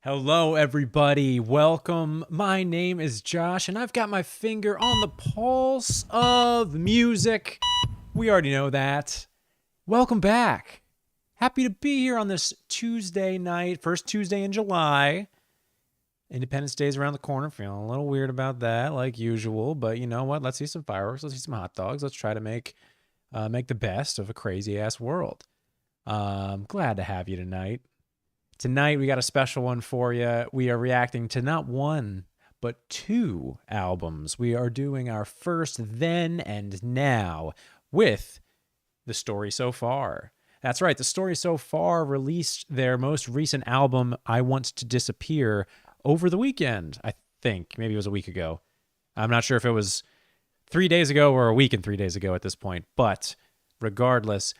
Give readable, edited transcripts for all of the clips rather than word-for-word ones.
Hello, everybody. Welcome. My name is Josh, and I've got my finger on the pulse of music. We already know that. Welcome back. Happy to be here on this Tuesday night, first Tuesday in July. Independence Day is around the corner. Feeling a little weird about that, like usual. But you know what? Let's see some fireworks. Let's see some hot dogs. Let's try to make the best of a crazy ass world. Glad to have you tonight. Tonight, we got a special one for you. We are reacting to not one, but two albums. We are doing our first then and now with The Story So Far. That's right, The Story So Far released their most recent album, I Want to Disappear, over the weekend, I think. Maybe it was a week ago. I'm not sure if it was 3 days ago or a week and 3 days ago at this point, but regardless,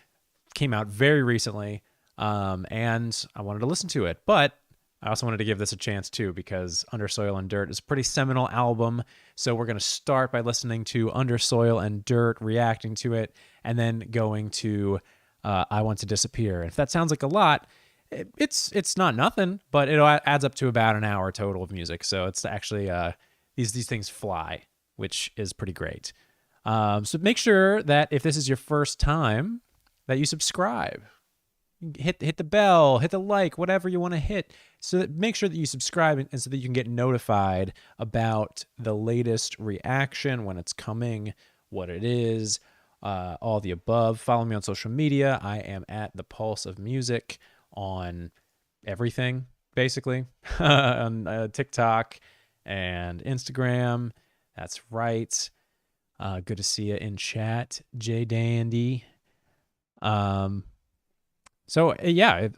came out very recently. And I wanted to listen to it, but I also wanted to give this a chance too, because Under Soil and Dirt is a pretty seminal album. So we're going to start by listening to Under Soil and Dirt, reacting to it, and then going to I Want to Disappear. And if that sounds like a lot, it's not nothing, but it adds up to about an hour total of music. So it's actually these things fly, which is pretty great. So make sure that if this is your first time, that you subscribe. Hit the bell, hit the like, whatever you want to hit. So that make sure that you subscribe and so that you can get notified about the latest reaction, when it's coming, what it is, all the above. Follow me on social media. I am at The Pulse of Music on everything, basically, on TikTok and Instagram. That's right. Good to see you in chat, J Dandy. So yeah,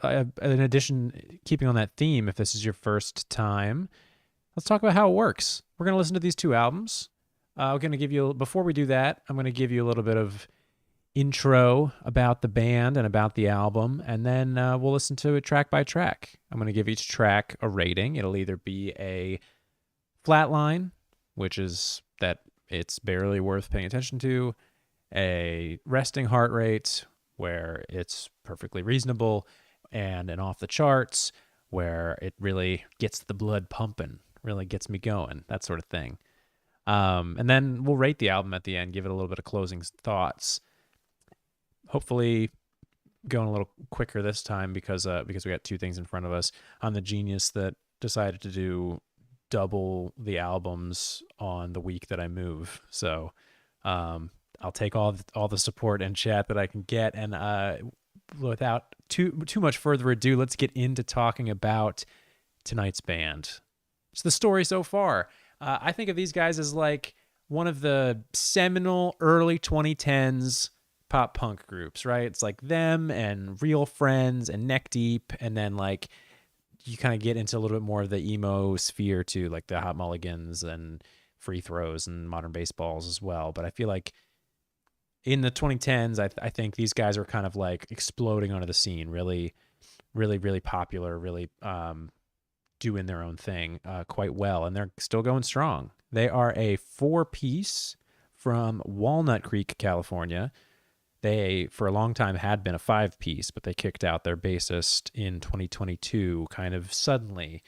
in addition, keeping on that theme, if this is your first time, let's talk about how it works. We're going to listen to these two albums. We're going to give you, before we do that, I'm going to give you a little bit of intro about the band and about the album, and then we'll listen to it track by track. I'm going to give each track a rating. It'll either be a flatline, which is that it's barely worth paying attention to, a resting heart rate, where it's perfectly reasonable, and an off the charts, where it really gets the blood pumping, really gets me going, that sort of thing. And then we'll rate the album at the end, give it a little bit of closing thoughts. Hopefully going a little quicker this time because we got two things in front of us. I'm the genius that decided to do double the albums on the week that I move. So I'll take all the support and chat that I can get. And without too much further ado, let's get into talking about tonight's band. It's The Story So Far. I think of these guys as like one of the seminal early 2010s pop punk groups, right? It's like them and Real Friends and Neck Deep, and then like you kind of get into a little bit more of the emo sphere too, like the Hot Mulligans and Free Throws and Modern Baseballs as well. But I feel like in the 2010s, I think these guys are kind of like exploding onto the scene, really, really, really popular, really doing their own thing quite well, and they're still going strong. They are a 4-piece from Walnut Creek, California. They, for a long time, had been a 5-piece, but they kicked out their bassist in 2022, kind of suddenly.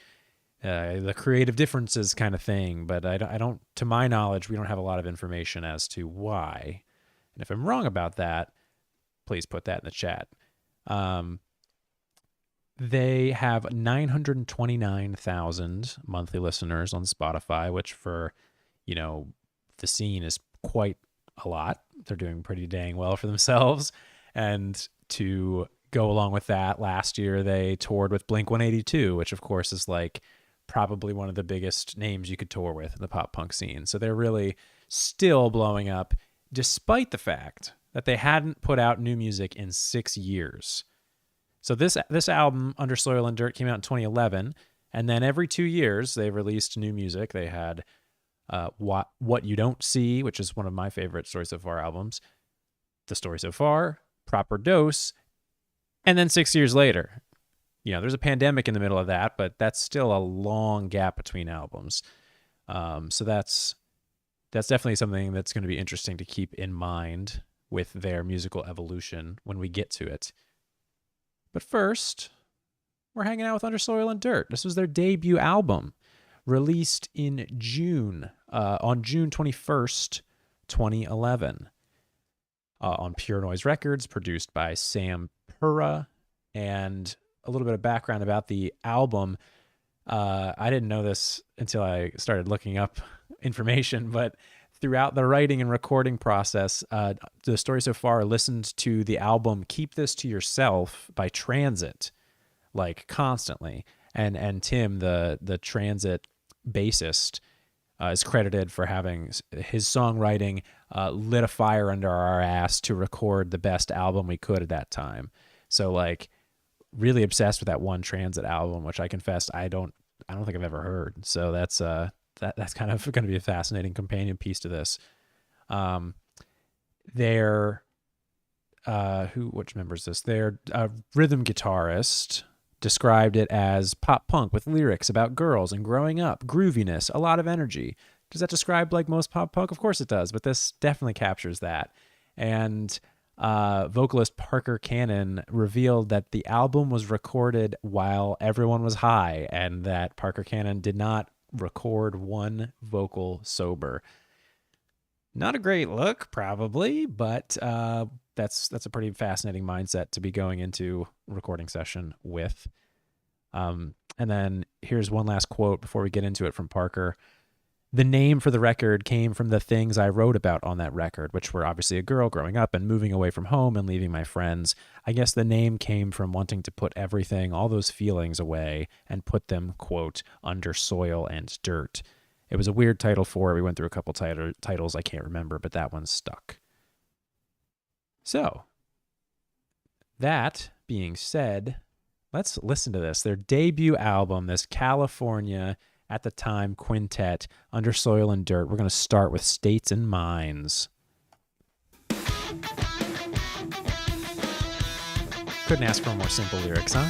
The creative differences kind of thing, but I don't, to my knowledge, we don't have a lot of information as to why. And if I'm wrong about that, please put that in the chat. They have 929,000 monthly listeners on Spotify, which for, the scene is quite a lot. They're doing pretty dang well for themselves. And to go along with that, last year they toured with Blink-182, which of course is like probably one of the biggest names you could tour with in the pop punk scene. So they're really still blowing up, despite the fact that they hadn't put out new music in 6 years. So this album, Under Soil and Dirt, came out in 2011, and then every 2 years they released new music. They had What You Don't See, which is one of my favorite Story So Far albums, The Story So Far, Proper Dose, and then 6 years later. There's a pandemic in the middle of that, but that's still a long gap between albums. So that's definitely something that's going to be interesting to keep in mind with their musical evolution when we get to it. But first, We're hanging out with Under Soil and Dirt. This was their debut album, released in June, on June 21st, 2011, on Pure Noise Records, produced by Sam Pura. And a little bit of background about the album. I didn't know this until I started looking up information, but throughout the writing and recording process, the Story So Far listened to the album Keep This to Yourself by Transit, like constantly. And Tim, the Transit bassist, is credited for having his songwriting lit a fire under our ass to record the best album we could at that time. So like really obsessed with that one Transit album, which I confess I don't think I've ever heard. So that's kind of going to be a fascinating companion piece to this. Which member is this? Their rhythm guitarist described it as pop punk with lyrics about girls and growing up, grooviness, a lot of energy. Does that describe like most pop punk? Of course it does, but this definitely captures that. And vocalist Parker Cannon revealed that the album was recorded while everyone was high, and that Parker Cannon did not record one vocal sober. Not a great look, probably, but that's a pretty fascinating mindset to be going into a recording session with. And then here's one last quote before we get into it from Parker. The name for the record came from the things I wrote about on that record, which were obviously a girl growing up and moving away from home and leaving my friends. I guess the name came from wanting to put everything, all those feelings away and put them, quote, under soil and dirt. It was a weird title for it. We went through a couple titles I can't remember, but that one stuck. So, that being said, let's listen to this. Their debut album, this California, at the time, quintet, Under Soil and Dirt. We're going to start with States and Minds. Couldn't ask for more simple lyrics, huh?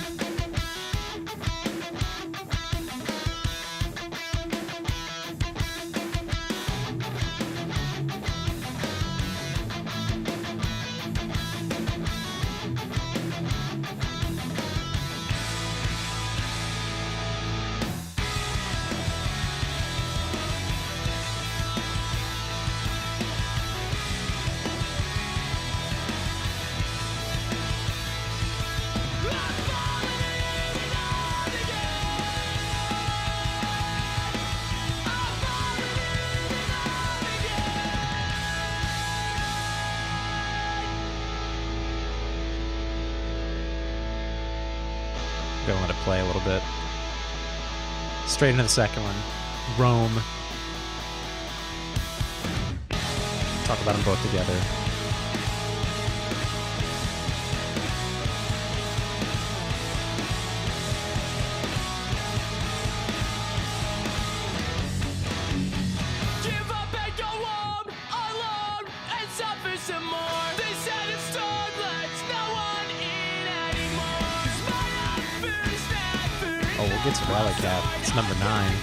Gonna let it play a little bit. Straight into the second one. Rome. Talk about them both together. Give up and go home alone and suffer some more. They said it's done, let's no one in anymore. 'Cause my food is not food. Oh, we'll get to Rally Cat. It's number 9.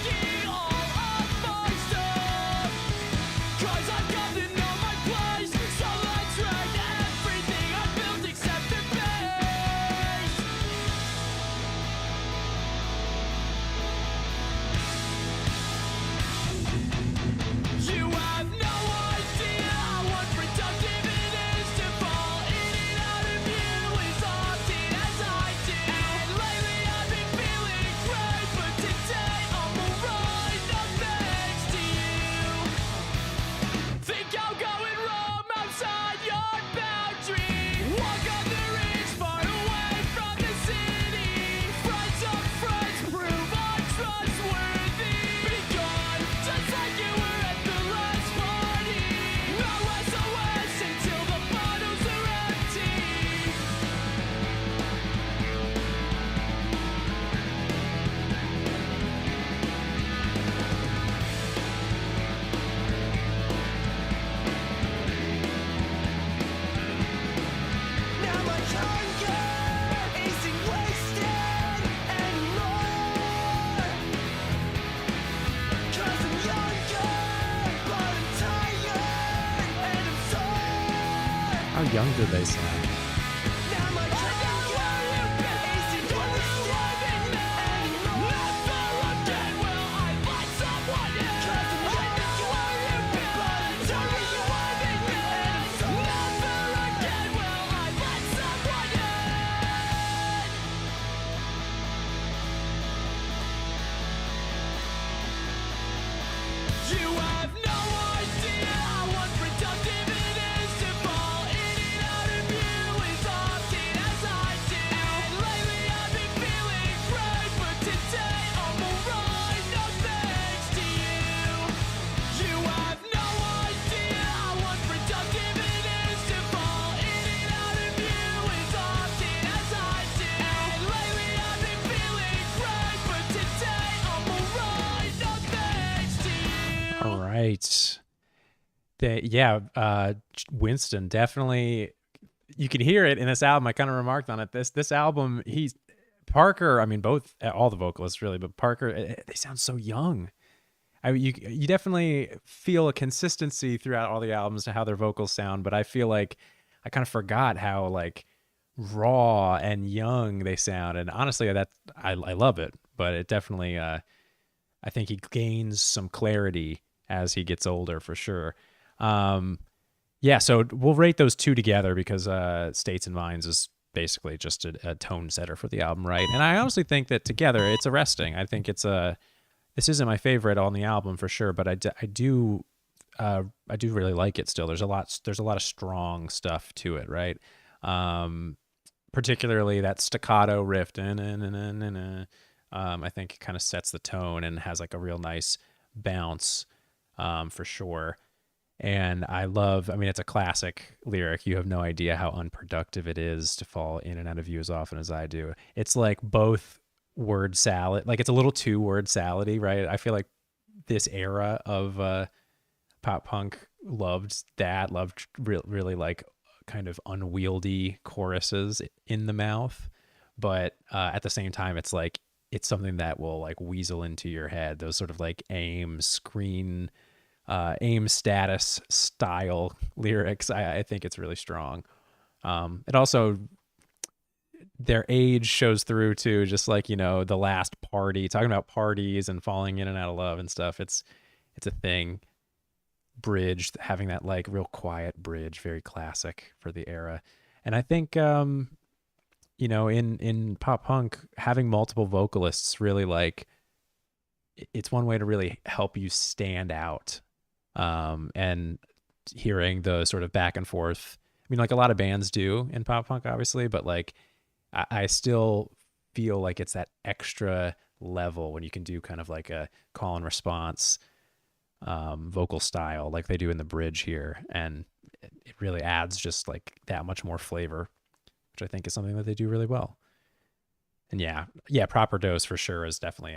How young did they sound? right. Winston definitely. You can hear it in this album. I kind of remarked on it. This album, he's Parker. I mean, both all the vocalists really, but Parker. They sound so young. You definitely feel a consistency throughout all the albums to how their vocals sound, but I feel like I kind of forgot how like raw and young they sound. And honestly, I love it, but it definitely I think he gains some clarity as he gets older for sure. Yeah, so we'll rate those two together because States and Minds is basically just a tone setter for the album, right? And I honestly think that together it's arresting. I think this isn't my favorite on the album for sure, but I do really like it still. There's a lot of strong stuff to it, right? Particularly that staccato riff, I think it kind of sets the tone and has like a real nice bounce, for sure. And I mean, it's a classic lyric. You have no idea how unproductive it is to fall in and out of you as often as I do. It's like both word salad, like it's a little too word salady, right? I feel like this era of pop punk loved really like kind of unwieldy choruses in the mouth. But at the same time, it's like, it's something that will like weasel into your head. Those sort of like aim status style lyrics. I think it's really strong. It also, their age shows through too, just like, the last party, talking about parties and falling in and out of love and stuff. It's a thing. Bridge, having that like real quiet bridge, very classic for the era. And I think, in pop punk, having multiple vocalists really like, it's one way to really help you stand out. And hearing the sort of back and forth, I mean, like a lot of bands do in pop punk, obviously, but like I still feel like it's that extra level when you can do kind of like a call and response vocal style like they do in the bridge here, and it really adds just like that much more flavor, which I think is something that they do really well. And yeah, Proper Dose for sure is definitely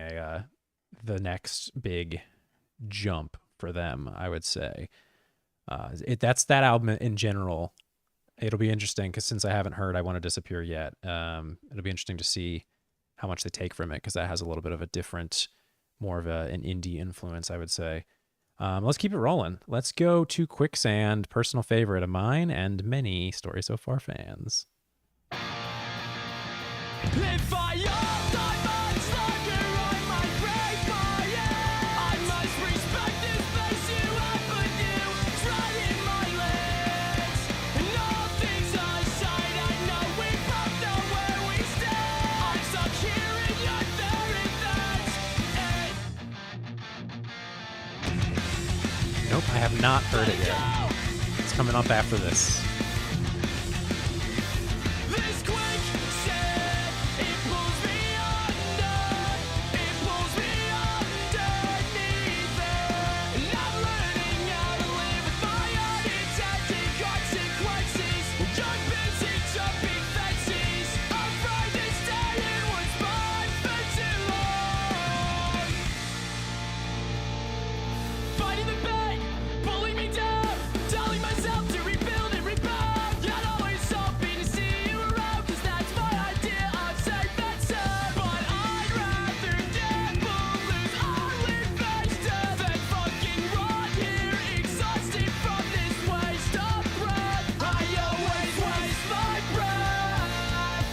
the next big jump for them, I would say. That's that album in general. It'll be interesting because since I haven't heard I Want to Disappear yet, it'll be interesting to see how much they take from it, because that has a little bit of a different, more of an indie influence, I would say. Let's keep it rolling. Let's go to Quicksand, personal favorite of mine and many Story So Far fans. If I all diamonds longer, I might break my head. I must respect this place you have put you right in my legs. And all things aside, I know we both know where we stand. I'm stuck here in your there, and that's it. Nope, I have not heard it yet. It's coming up after this. This quicksand, it pulls me under. It pulls me underneath it. And I'm learning how to live with my unintended consequences. Young busy jumping fences. Afraid to stay in what's mine for too long. Fighting the pain, pulling me down, telling myself to rebuild and rebound. Yet always hoping to see you around, 'cause that's my idea of safe and sound. But I'd rather gamble, lose all investor than fucking rot here, exhausted from this waste of breath. I always waste my breath.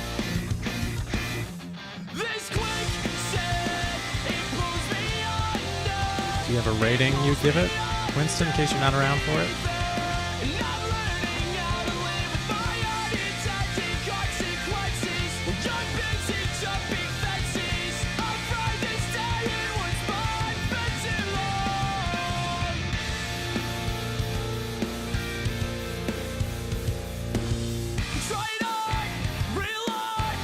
This quicksand, it pulls me under. Do you have a rating you give it, Winston, in case you're not around for it? And I'm learning how to live with my unintended consequences. Young busy jumping fences. Afraid to stay in what's mine for too long. Trying hard, real hard,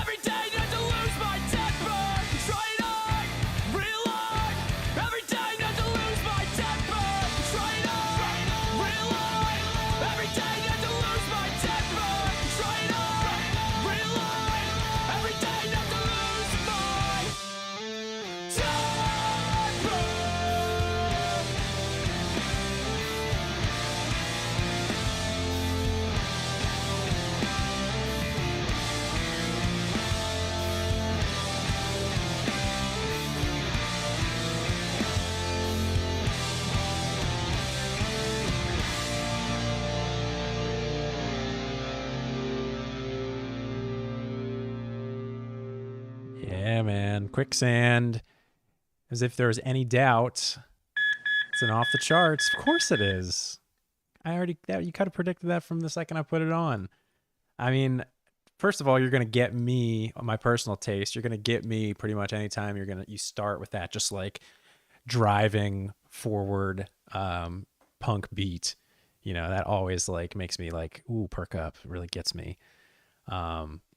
every day not to lose my temper. Trying hard, real hard, every day not to lose my temper. Trying hard, real Yeah, man. Quicksand. As if there was any doubt. It's an off the charts. Of course it is. You kind of predicted that from the second I put it on. I mean, first of all, you're gonna get me my personal taste. You're gonna get me pretty much anytime you start with that just like driving forward punk beat. That always like makes me like, ooh, perk up. It really gets me.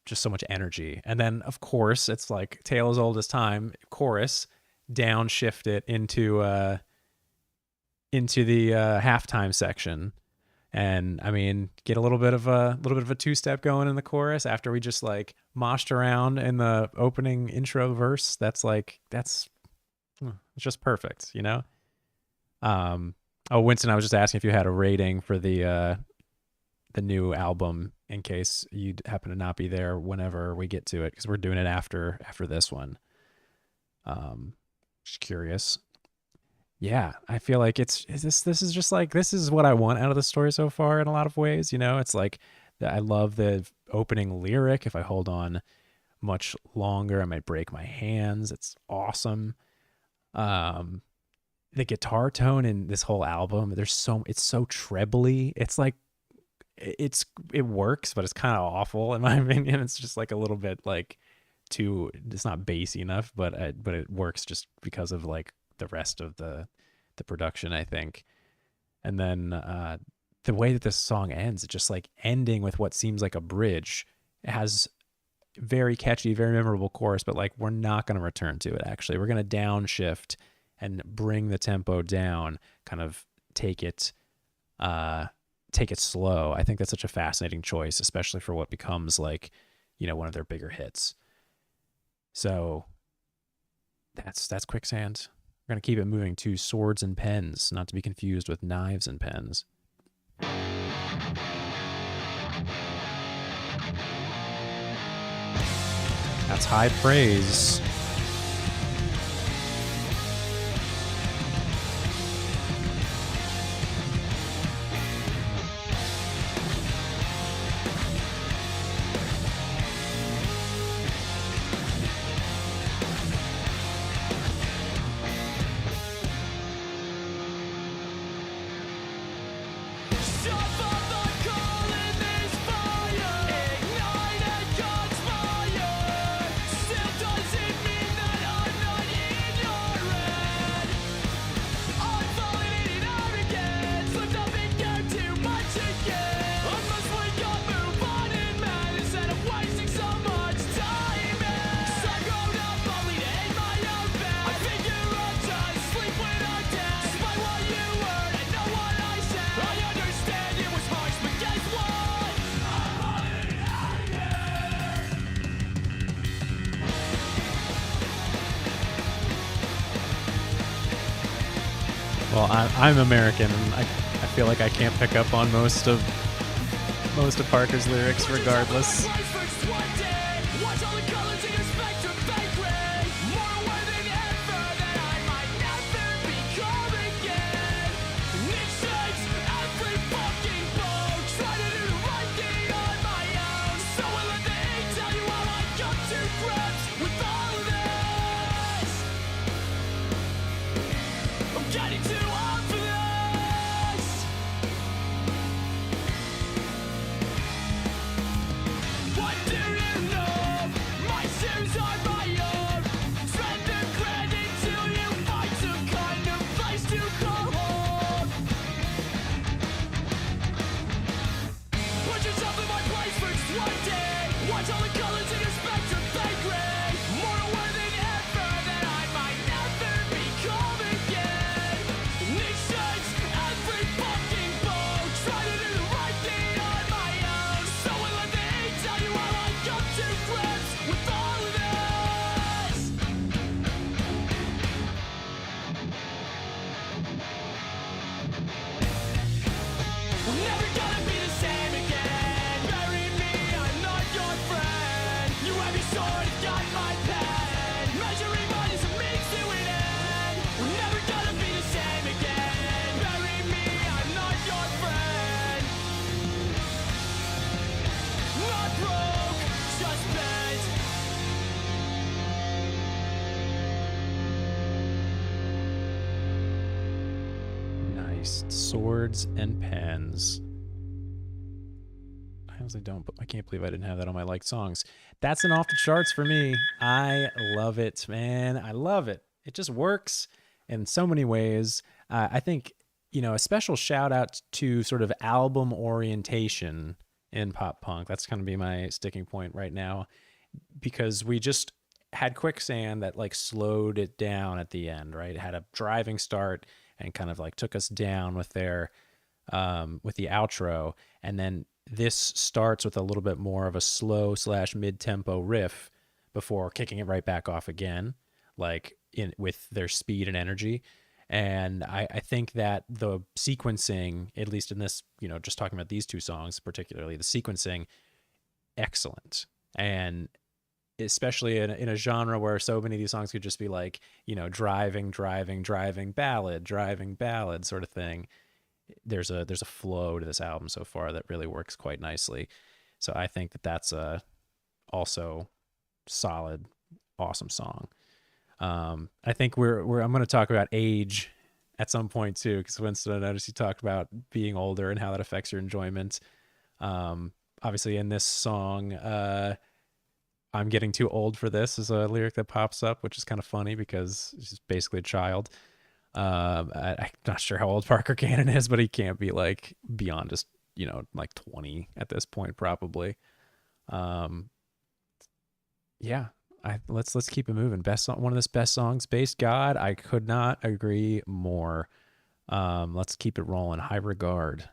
Just so much energy. And then of course it's like tale as old as time, chorus, downshift it into the halftime section. And I mean, get a little bit of a two-step going in the chorus after we just like moshed around in the opening intro verse. It's just perfect, Oh, Winston, I was just asking if you had a rating for the new album in case you happen to not be there whenever we get to it, because we're doing it after this one. Just curious. Yeah, I feel like this is just like, this is what I want out of the story so far in a lot of ways. It's like I love the opening lyric. If I hold on much longer, I might break my hands. It's awesome. The guitar tone in this whole album, it's so trebly. It's like it works, but it's kind of awful in my opinion. It's just like a little bit like it's not bassy enough, but it works just because of like the rest of the production, I think. And then the way that this song ends, it's just like ending with what seems like a bridge. It has very catchy, very memorable chorus, but like we're not going to return to it. Actually, we're going to downshift and bring the tempo down, kind of take it slow. I think that's such a fascinating choice, especially for what becomes like, one of their bigger hits. So that's Quicksand. We're going to keep it moving to Swords and Pens, not to be confused with Knives and Pens. That's high praise. Well, I'm American, and I feel like I can't pick up on most of Parker's lyrics, regardless. Why Christ. Swords and Pens. I honestly don't. I can't believe I didn't have that on my liked songs. That's an off the charts for me. I love it, man. I love it. It just works in so many ways. I think, a special shout out to sort of album orientation in pop punk. That's going to be my sticking point right now, because we just had Quicksand that like slowed it down at the end, right? It had a driving start and kind of like took us down with their with the outro, and then this starts with a little bit more of a slow / mid-tempo riff before kicking it right back off again, like with their speed and energy. And I think that the sequencing, at least in this, just talking about these two songs particularly, the sequencing, excellent. And especially in a genre where so many of these songs could just be like, driving ballad sort of thing. There's a flow to this album so far that really works quite nicely. So I think that that's a also solid, awesome song. I think I'm going to talk about age at some point too, because Winston, I noticed you talked about being older and how that affects your enjoyment. Obviously in this song, I'm getting too old for this is a lyric that pops up, which is kind of funny because she's basically a child. I'm not sure how old Parker Cannon is, but he can't be like beyond just, like 20 at this point, probably. Yeah, let's keep it moving. Best song, one of the best songs, Based God. I could not agree more. Let's keep it rolling. High Regard.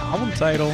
Album title.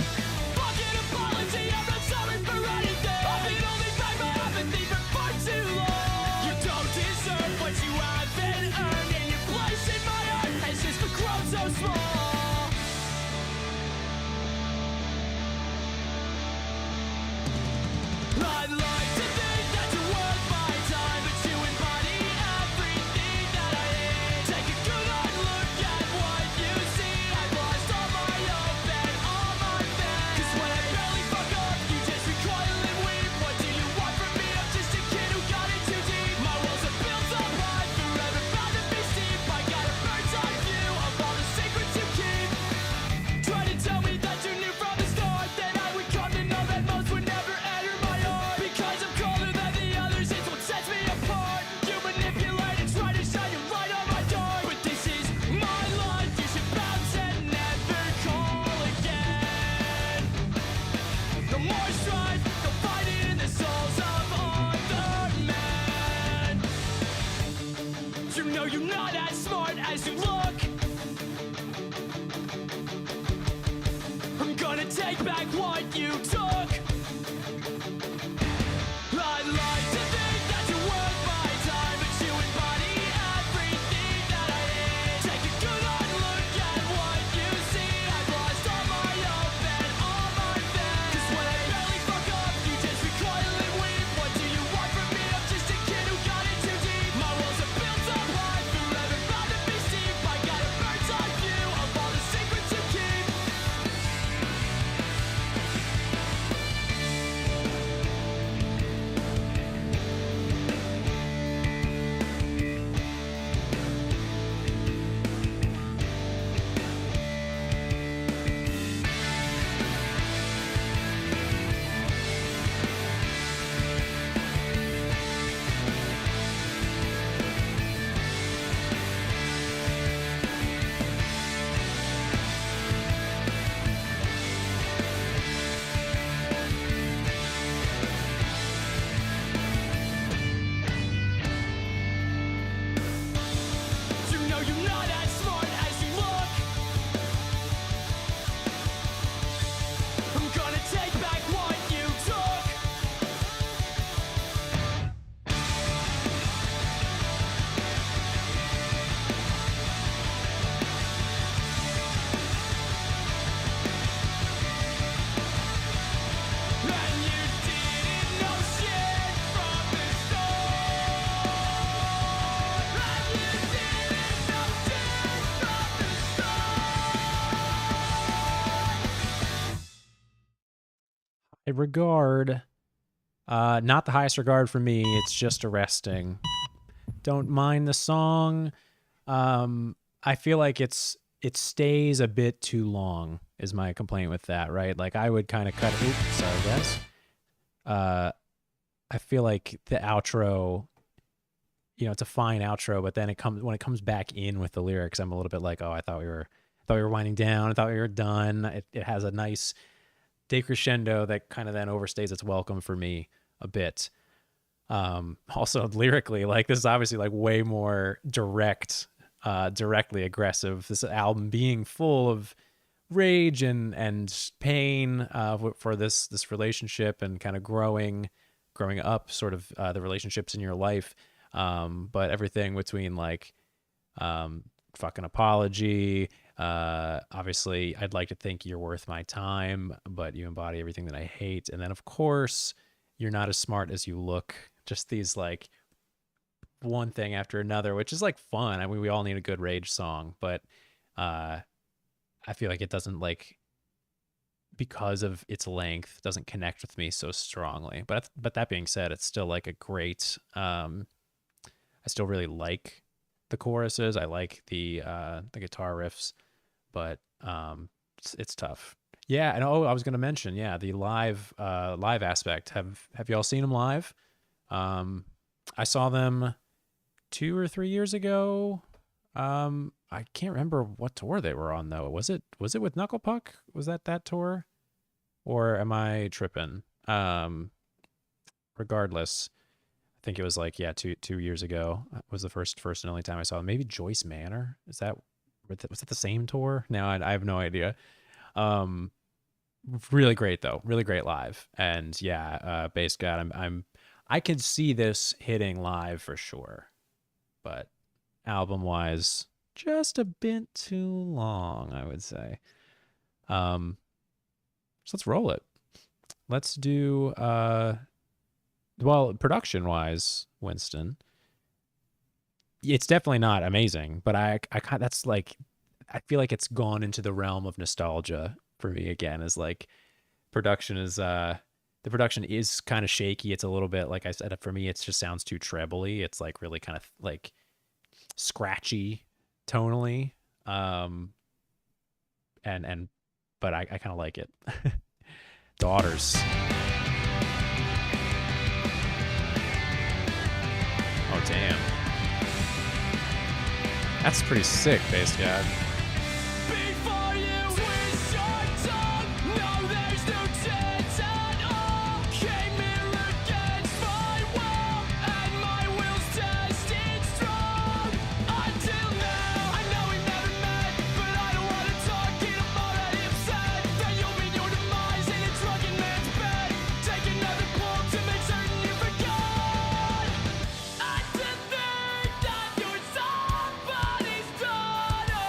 You're not as smart as you look. I'm gonna take back what you took. I'd like to think that you're worth my time, but you embody everything that I hate. Take a good hard look at what you see. I've lost all my hope and all my faith. 'Cause when I barely fuck up, you just recoil and weep. What do you want from me? I'm just a kid who got it too deep. My walls are built up high, forever bound to be steep. I got a bird's eye view of all the secrets you keep. A regard, not the highest regard for me. It's just arresting. Don't mind the song. I feel like it stays a bit too long is my complaint with that, right? Like I would kind of cut it. Oops, sorry guys. I feel like the outro, it's a fine outro, but then when it comes back in with the lyrics, I'm a little bit like, oh, I thought we were winding down. I thought we were done. It has a nice decrescendo that kind of then overstays its welcome for me a bit. Also lyrically, like this is obviously like way more directly aggressive. This album being full of rage and pain for this relationship and kind of growing up, sort of the relationships in your life, but everything between like fucking apology. Obviously, I'd like to think you're worth my time, but you embody everything that I hate. And then, of course, you're not as smart as you look. Just these like one thing after another, which is like fun. I mean, we all need a good rage song, but I feel like it doesn't like, because of its length, doesn't connect with me so strongly. But that being said, it's still like a great. I still really like the choruses. I like the guitar riffs, but it's tough. Yeah, and I was gonna mention, yeah, the live aspect. Have y'all seen them live? I saw them 2 or 3 years ago. I can't remember what tour they were on though. Was it with Knuckle Puck? Was that tour? Or am I tripping? Regardless, I think it was like, yeah, 2 years ago was the first and only time I saw them. Maybe Joyce Manor. Was it the same tour? Now I have no idea. Really great though. Really great live. And yeah, Bass God, I could see this hitting live for sure. But album wise, just a bit too long, I would say. So let's roll it. Let's do well, production wise, Winston, it's definitely not amazing, but I that's like, I feel like it's gone into the realm of nostalgia for me again. Is like the production is kind of shaky. It's a little bit, like I said, for me, it just sounds too trebly. It's like really kind of like scratchy tonally. And but I kind of like it. Daughters. Oh damn. That's pretty sick, Bass God. Before you twist your tongue, no, there's no chance at all. Came here against my will, and my will's tested strong. Until now, I know we never met, but I don't wanna talk it. I'm already upset that you'll meet your demise in a drunken man's bed. Take another pull to make certain you forgot. I did think that you're somebody's daughter.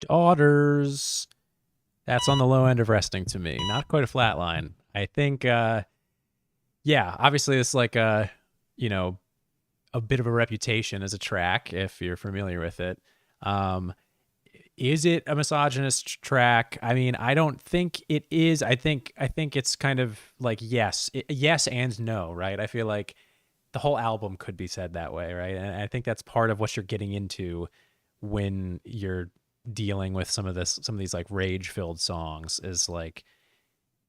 Daughters. That's on the low end of resting to me. Not quite a flat line. I think, yeah, obviously it's like a, you know, a bit of a reputation as a track if you're familiar with it. Um, is it a misogynist track? I mean, I don't think it is. I think it's kind of like yes and no, right? I feel like the whole album could be said that way, right? And I think that's part of what you're getting into when you're dealing with some of these like rage-filled songs is like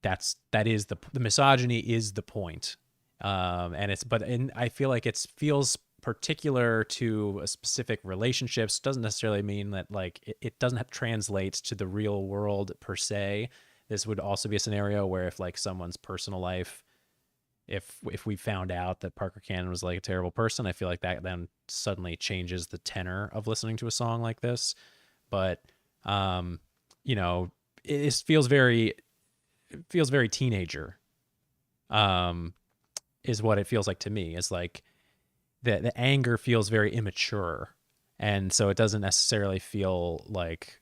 that is the misogyny is the point. And I feel like it feels particular to a specific relationships. Doesn't necessarily mean that like it doesn't translate to the real world per se. This would also be a scenario where if like someone's personal life, if we found out that Parker Cannon was like a terrible person, I feel like that then suddenly changes the tenor of listening to a song like this. But you know, feels very teenager. Is what it feels like to me. Is like the anger feels very immature, and so it doesn't necessarily feel like,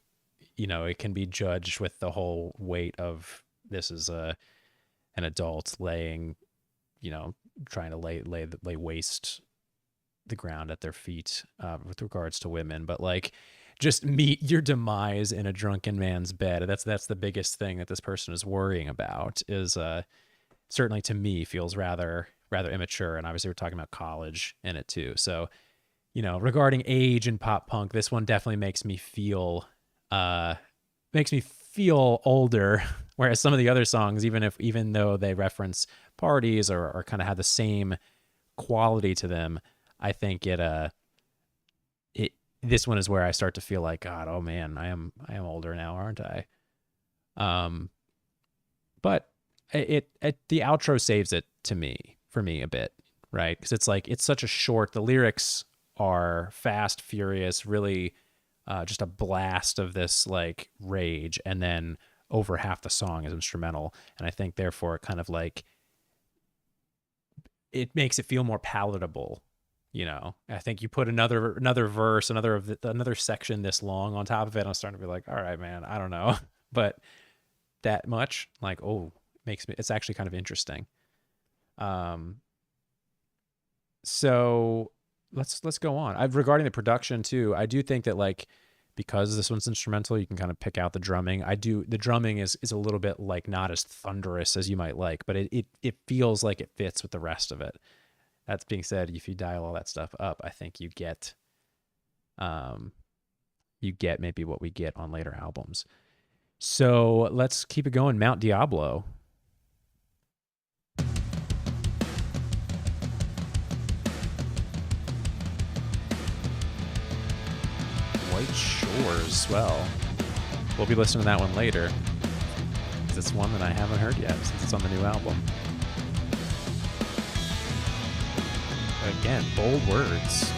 you know, it can be judged with the whole weight of this is an adult laying, you know, trying to lay waste the ground at their feet with regards to women, but like just meet your demise in a drunken man's bed. That's the biggest thing that this person is worrying about. Is certainly to me feels rather immature, and obviously we're talking about college in it too. So, you know, regarding age and pop punk, this one definitely makes me feel older. Whereas some of the other songs, even though they reference parties or kind of have the same quality to them, I think this one is where I start to feel like, God, oh man, I am older now, aren't I? But it the outro saves it for me a bit, right? Because it's like it's such a short. The lyrics are fast, furious, really just a blast of this like rage, and then over half the song is instrumental, and I think therefore it kind of like it makes it feel more palatable. You know, I think you put another verse, another section this long on top of it, I'm starting to be like, all right, man, I don't know, but that much, like, oh, it's actually kind of interesting. So let's go on. Regarding the production too, I do think that like because this one's instrumental, you can kind of pick out the drumming. The drumming is a little bit like not as thunderous as you might like, but it feels like it fits with the rest of it. That being said, if you dial all that stuff up, I think you get maybe what we get on later albums. So let's keep it going. Mount Diablo. White Shores. Well, we'll be listening to that one later, because it's one that I haven't heard yet since it's on the new album. Again, bold words.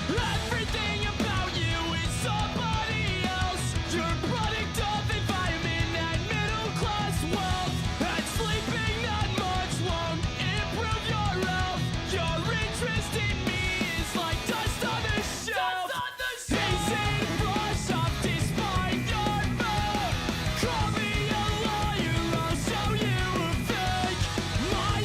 Everything about you is somebody else. You're a product of environment and middle class wealth. And sleeping that much won't improve your health. Your interest in me is like dust on the shelf. Easy brush off despite your mouth. Call me a liar, I'll show you a fake. My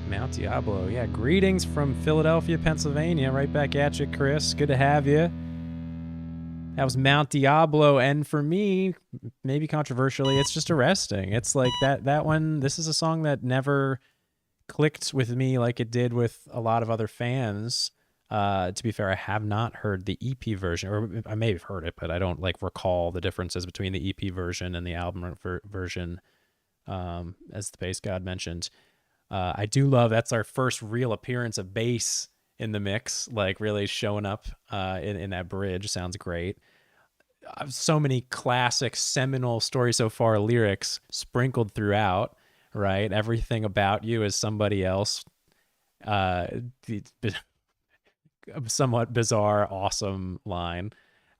Mount Diablo. Yeah, greetings from Philadelphia, Pennsylvania. Right back at you, Chris. Good to have you. That was Mount Diablo, and for me, maybe controversially, it's just arresting. It's like that one. This is a song that never clicked with me like it did with a lot of other fans. To be fair, I have not heard the EP version, or I may have heard it, but I don't like recall the differences between the EP version and the album version. As the bass god mentioned, I do love that's our first real appearance of bass in the mix, like really showing up in that bridge. Sounds great. So many classic seminal Story So Far lyrics sprinkled throughout, right? Everything about you is somebody else. The somewhat bizarre, awesome line.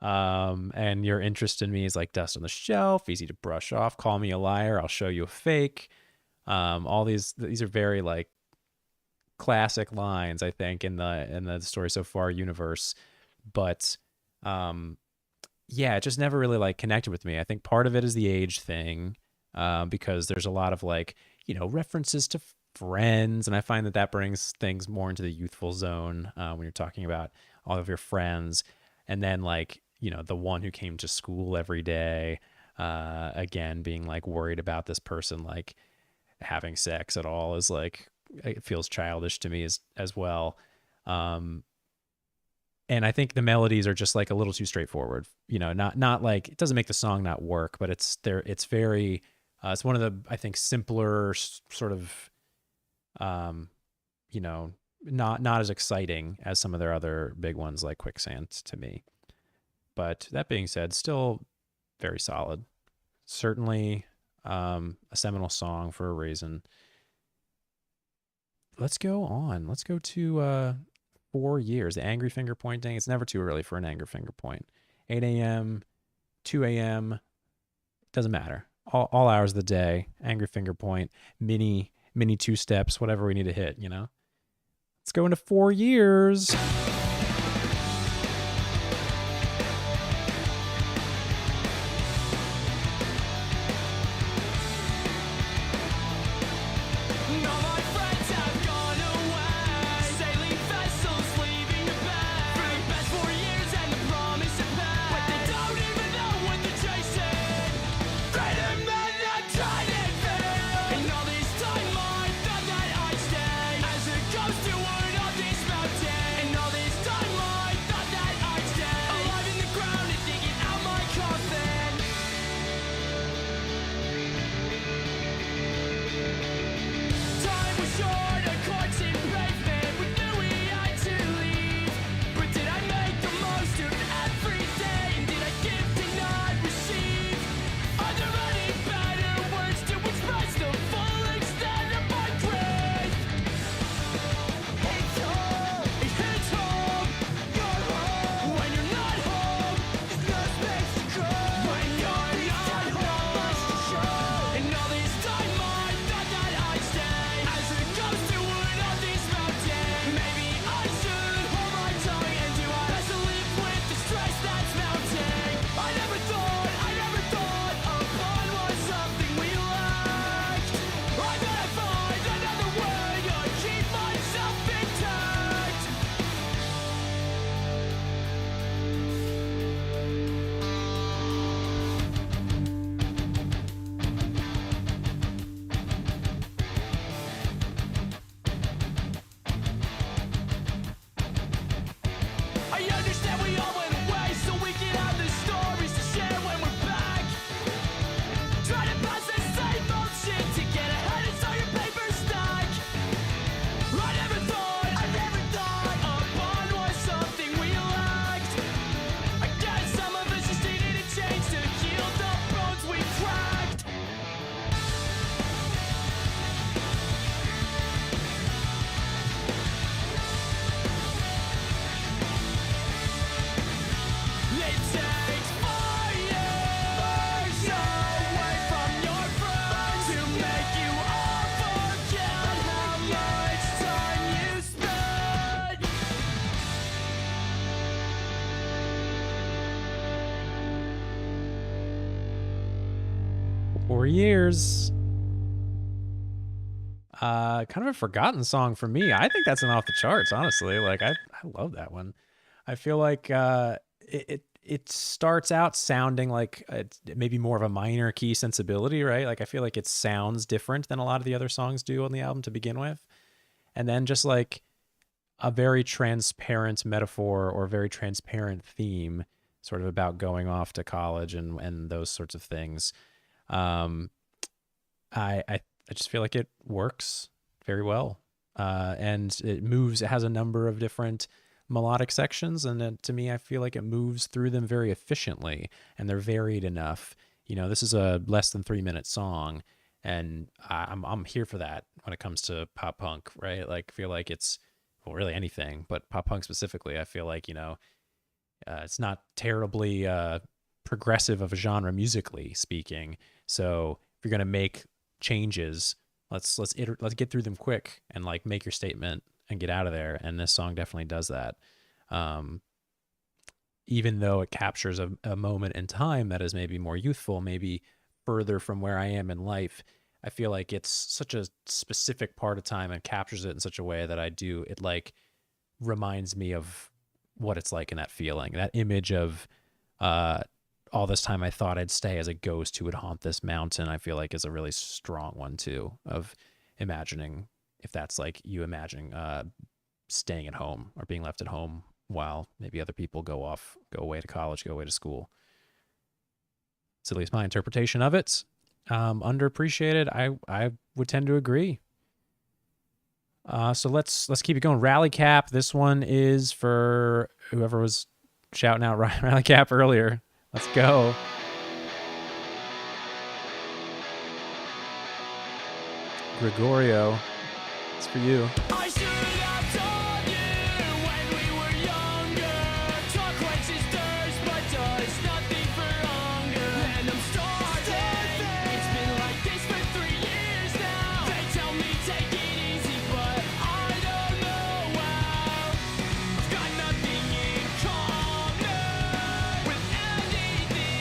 And your interest in me is like dust on the shelf, easy to brush off. Call me a liar, I'll show you a fake. All these are very like classic lines, I think, in the Story So Far universe. But yeah, it just never really like connected with me. I think part of it is the age thing, because there's a lot of like, references to friends, and I find that brings things more into the youthful zone when you're talking about all of your friends, and then like the one who came to school every day, again being like worried about this person like having sex at all is like, it feels childish to me as well. And I think the melodies are just like a little too straightforward. Not like it doesn't make the song not work, but it's there. It's very, it's one of the, I think, simpler sort of, not as exciting as some of their other big ones like Quicksand to me. But that being said, still very solid. Certainly a seminal song for a reason. Let's go on. Let's go to 4 years. The angry finger pointing. It's never too early for an angry finger point. 8 a.m., 2 a.m. Doesn't matter. All hours of the day. Angry finger point. Mini 2 steps. Whatever we need to hit. Let's go into 4 years. All my friends have gone away, sailing vessels leaving the bay. For the past 4 years and the promise to pay, but they don't even know what they're chasing. Greater men have tried and failed, and all this time I thought that I'd stay as a ghost steward on this mountain. And all this time I thought that I'd stay alive in the ground and digging out my coffin. Time was short, a courts in pavement. We knew we had to leave, but did I make the most of every day? And did I give to not receive? Are there any better words to express the full extent of my grief? It's home, it hits home. You're home when you're not home. There's no space to go when you're not home. And all this time I thought that I'd stay as a ghost steward on this mountain. Maybe I should hold my tongue and do I best to live with the stress that's mounting. I never thought upon was something we lacked. I bet I find another way to keep myself intact. I understand we all went away so we can have the stories to share when we're back. Try to pass the same old shit to get ahead and start your paper stack. I never thought upon was something we lacked. I guess some of us just needed a change to heal the bones we cracked. It takes 4 years away from your friends to make you all forget how much time you spent. 4 years. Kind of a forgotten song for me. I think that's an off the charts, honestly. Like I love that one. I feel like it starts out sounding like it's maybe more of a minor key sensibility, right? Like I feel like it sounds different than a lot of the other songs do on the album to begin with. And then just like a very transparent metaphor or very transparent theme, sort of about going off to college and those sorts of things. Um, I just feel like it works very well, and it moves. It has a number of different melodic sections, and to me, I feel like it moves through them very efficiently, and they're varied enough. You know, this is a less than 3 minute song, and I'm here for that when it comes to pop punk, right? Like, I feel like it's well, really anything, but pop punk specifically. I feel like it's not terribly progressive of a genre musically speaking. So if you're gonna make changes, let's get through them quick and like make your statement and get out of there. And this song definitely does that. Um, Even though it captures a moment in time that is maybe more youthful, maybe further from where I am in life, I feel like it's such a specific part of time and captures it in such a way that it like reminds me of what it's like in that feeling, that image of uh, all this time I thought I'd stay as a ghost who would haunt this mountain. I feel like is a really strong one too, of imagining if that's like you imagining staying at home or being left at home while maybe other people go away to college, go away to school. It's at least my interpretation of it. Underappreciated. I would tend to agree. So let's keep it going. Rally Cap. This one is for whoever was shouting out Rally Cap earlier. Let's go. Gregorio, it's for you. I should have told you when we were younger. Talk quenches thirst, but does nothing for hunger. And I'm starving. It's been like this for 3 years now. They tell me take it easy, but I don't know how. I've got nothing in common with anything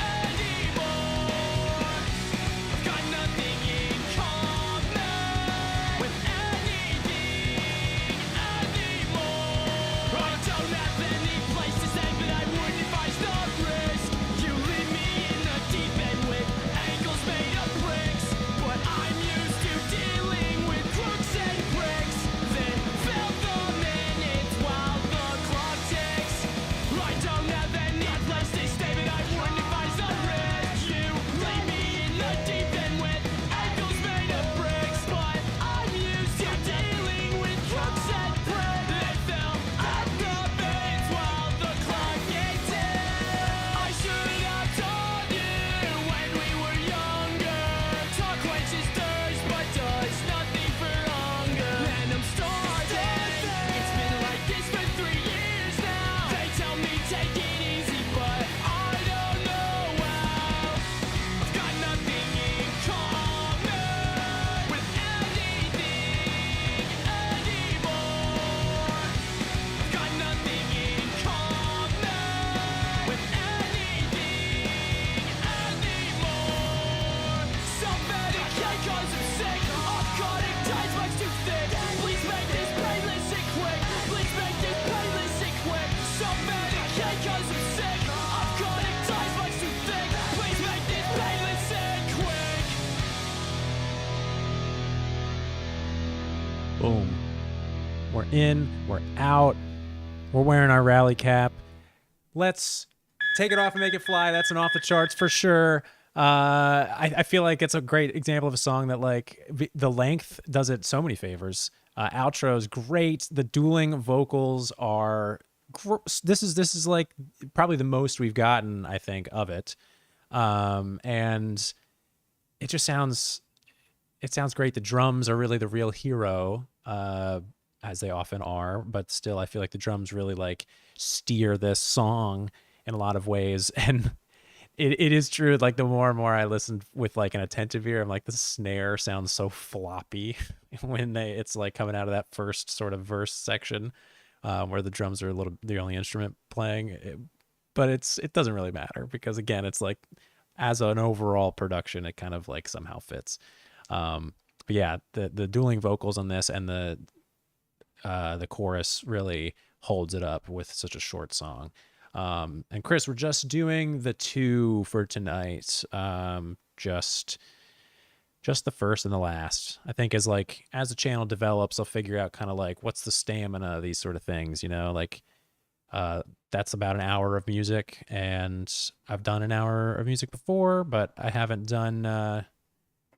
anymore. I've got nothing in common with anything anymore. I don't have any place to stay, but I would if I stop risk. You leave me in the deep end with ankles made of bricks, but I'm used to dealing with crooks and bricks. Then fill the minutes while the clock ticks. I don't have any place to stay, but I would if I stop risk. You leave me in the deep end with ankles made of bricks, but I'm used to dealing with crooks and bricks. They fell at the minutes while the clock ticks. I should have told you when we were younger. Talk quenches thirst, but does nothing for hunger. And I'm starving. It's been like this for 3 years now. They tell me take it easy, but I don't know how. I've got nothing in common with anything anymore. I've got nothing in common with anything anymore. Self-medicate 'cause I'm sick of cutting ties much too thick. Please make this playlist sick quick. Please make this playlist sick quick. Self-medicate 'cause I'm sick of cutting ties much too thick. Please make this playlist sick quick. Boom. We're in, we're out, we're wearing our rally cap. Let's take it off and make it fly. That's an off the charts for sure. I feel like it's a great example of a song that like the length does it so many favors. Outro is great. The dueling vocals are this is like probably the most we've gotten, I think, of it. And it just sounds great. The drums are really the real hero, as they often are, but still I feel like the drums really like steer this song in a lot of ways. And it is true, like the more and more I listen with like an attentive ear, I'm like, the snare sounds so floppy when it's like coming out of that first sort of verse section, where the drums are the only instrument playing. But it doesn't really matter because again, it's like as an overall production, it kind of like somehow fits. But yeah, the dueling vocals on this and the chorus really holds it up with such a short song. And Chris, we're just doing the two for tonight. Just the first and the last. I think as the channel develops, I'll figure out kind of like what's the stamina, these sort of things, like uh that's about an hour of music, and I've done an hour of music before, but I haven't done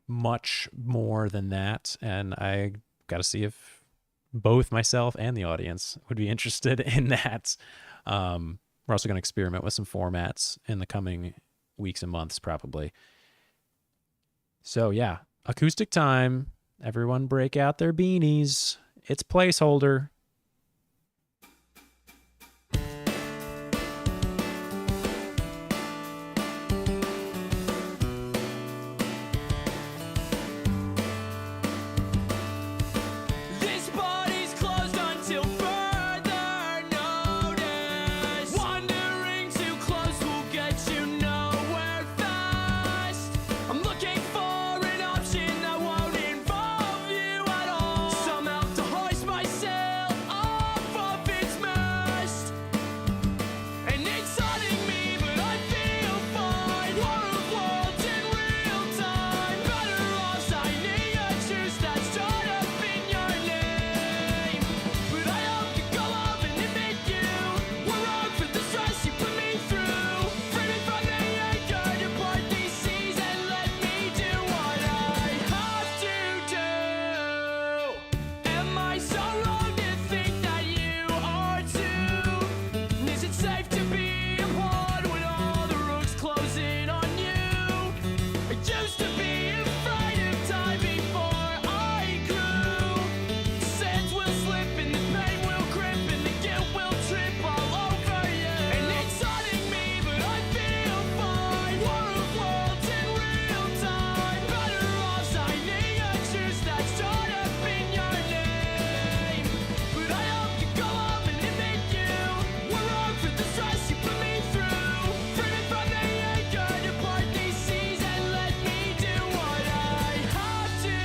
much more than that, and I got to see if both myself and the audience would be interested in that. We're also going to experiment with some formats in the coming weeks and months, probably. So yeah, acoustic time. Everyone break out their beanies. It's placeholder. This party's closed until further notice. Wandering too close will get you nowhere fast. I'm looking for an option that won't involve you at all. Somehow to hoist myself off of its mast. And it's haunting me, but I feel fine. War of worlds in real time. Better off signing a truce that's drawn up in your name. But I hope you go up and admit you were wrong for the stress you put me through. Free me from the anchor to part these seas and let me do what I have to do. Am I so wrong to think that you are too? Is it safe to be apart when all the roads closing on you? I used to be afraid of time before I grew. The sands will slip and the pain will grip and the guilt will trip all over you. And it's haunting me, but I feel fine. War of worlds in real time. Better off signing a truce that's drawn up in your name. But I hope you go up and admit you were wrong for the stress you put me through. Free me from the anchor to part these seas and let me do what I have to.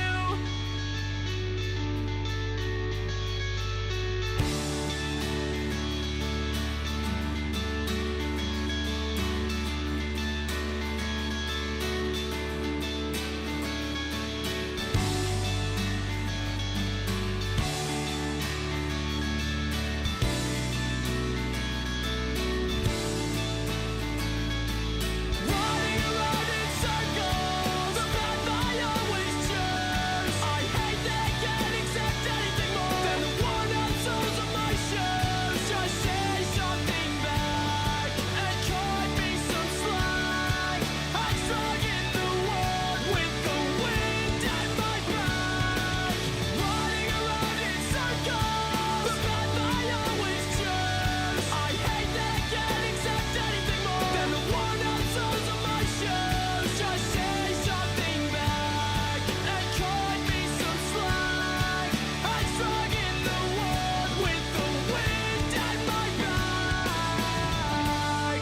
Running around in circles, the path I always choose. I hate that I can't accept anything more than the worn-out soles of my shoes. Just say something back and cut me some slack. I'm strong in the world with the wind at my back. Running around in circles, the path I always choose. I hate that I can't accept anything more than the worn-out soles of my shoes. Just say something back and cut me some slack. I'm strong in the world with the wind at my back.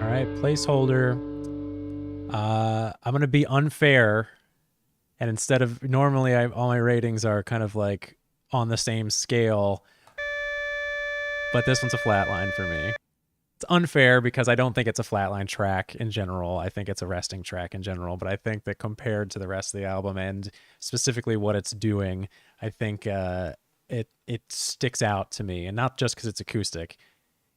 All right, placeholder. I'm gonna be unfair, and instead of normally, all my ratings are kind of like on the same scale, but this one's a flatline for me. It's unfair because I don't think it's a flatline track in general. I think it's a resting track in general, but I think that compared to the rest of the album and specifically what it's doing, I think it sticks out to me, and not just because it's acoustic.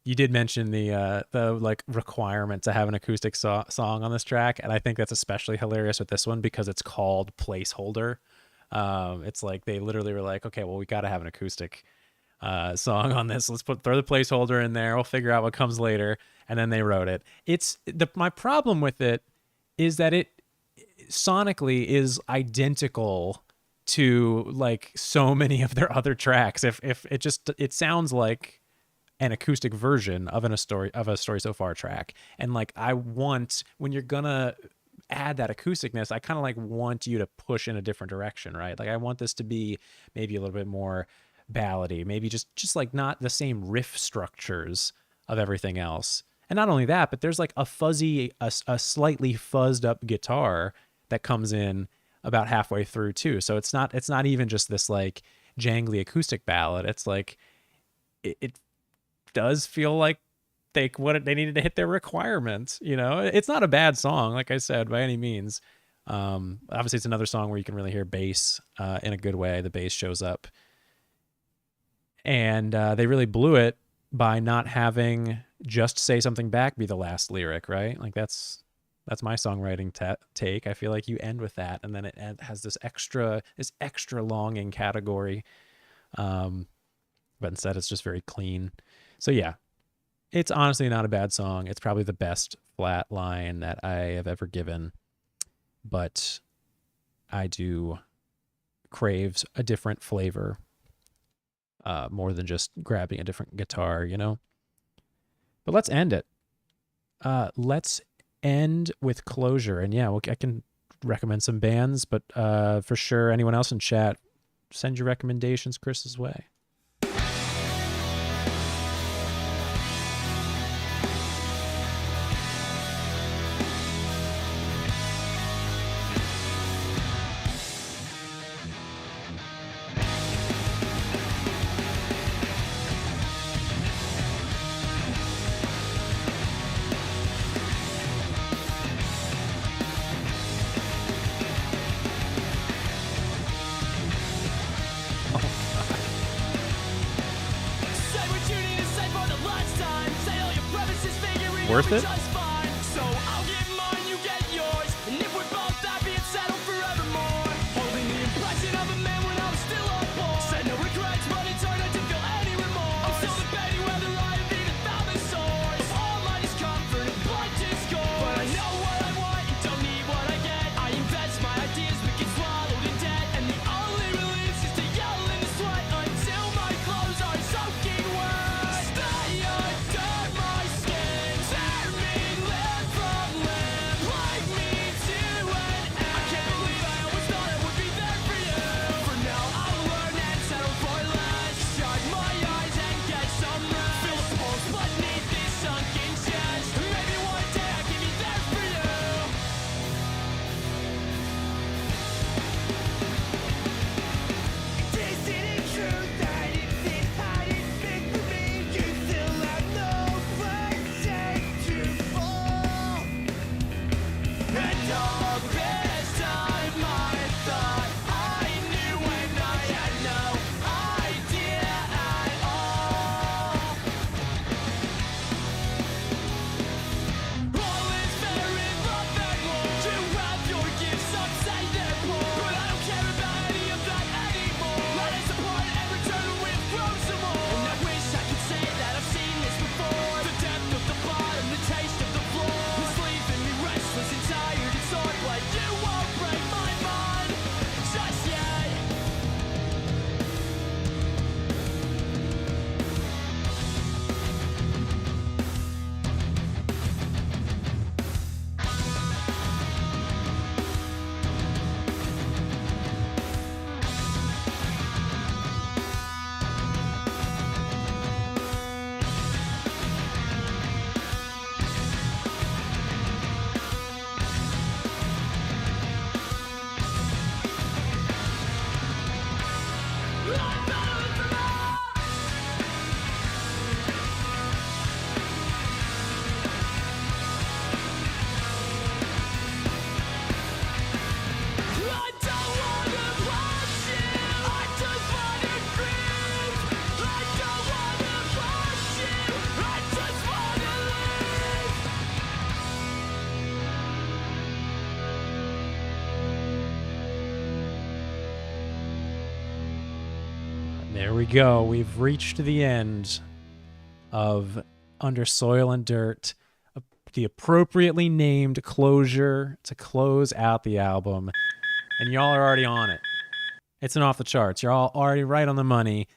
You did mention the like requirement to have an acoustic song on this track, and I think that's especially hilarious with this one because it's called Placeholder. It's like they literally were like, okay, well, we got to have an acoustic song on this. Let's throw the placeholder in there. We'll figure out what comes later, and then they wrote it. My problem with it is that it sonically is identical to like so many of their other tracks. If it sounds like an acoustic version of a story so far track. And like I want, when you're gonna add that acousticness, I kind of like want you to push in a different direction, right? Like I want this to be maybe a little bit more ballady, maybe just like not the same riff structures of everything else. And not only that, but there's like a slightly fuzzed up guitar that comes in about halfway through too. So it's not even just this like jangly acoustic ballad. It's like it does feel like they needed to hit their requirements. It's not a bad song, like I said, by any means. Obviously, it's another song where you can really hear bass in a good way. The bass shows up, and they really blew it by not having "Just Say Something Back" be the last lyric, right? Like that's my songwriting take. I feel like you end with that, and then it has this extra longing category, but instead it's just very clean. So yeah, it's honestly not a bad song. It's probably the best flat line that I have ever given, but I do crave a different flavor, more than just grabbing a different guitar, But let's end it. Let's end with Closure. And yeah, I can recommend some bands, but for sure, anyone else in chat, send your recommendations Chris's way. Say what you need to say for the last time. Say all your premises, figuring Worth out it? just fine. So I'll get mine, you get yours. And if we're both happy and settled forevermore. Holding the impression of a man when I was still a boy. Said no regrets, but it turned out to feel any remorse. I'm still debating whether I have even found the source of all my discomfort and blind discord. But I know what I want and don't need what I get. I invest my ideas, but get swallowed in debt. And the only release is to yell in the sweat until my clothes are soaking wet. Stay under my skin, tear me limb from limb, plague me to an end. I can't believe I always thought I would be there for you. For now I'll learn and settle for less. Shut my eyes and get some rest. Feel the pulse beneath this sunken chest. Maybe one day I can be there for you. Isn't it true that it's in hiding big for me? You still have no place to fall. And all this time I thought I knew when I had no idea at all. All is fair in love and war. You have your gifts, some say they're poor, but I don't care about any of that anymore. Let us apart and return with grow some more. And I wish I could say that I've seen this before. The depth of the bottom, the taste of the floor. It's leaving me restless and tired. It's sort of like you won't break my mind just yet. I'm better than all. I don't wanna push you. I just wanna grieve. I don't wanna push you. I just wanna live. There we go. We've reached the end of Under Soil and Dirt, the appropriately named Closure to close out the album. And y'all are already on it. It's an off the charts. You're all already right on the money.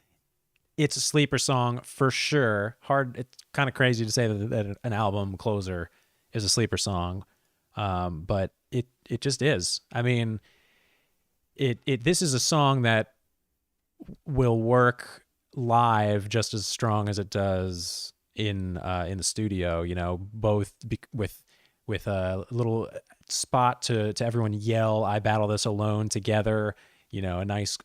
It's a sleeper song for sure. It's kind of crazy to say that an album closer is a sleeper song, but it just is. I mean, this is a song that will work live just as strong as it does in the studio, you know, both with a little spot to everyone yell, "I battle this alone" together, you know, a nice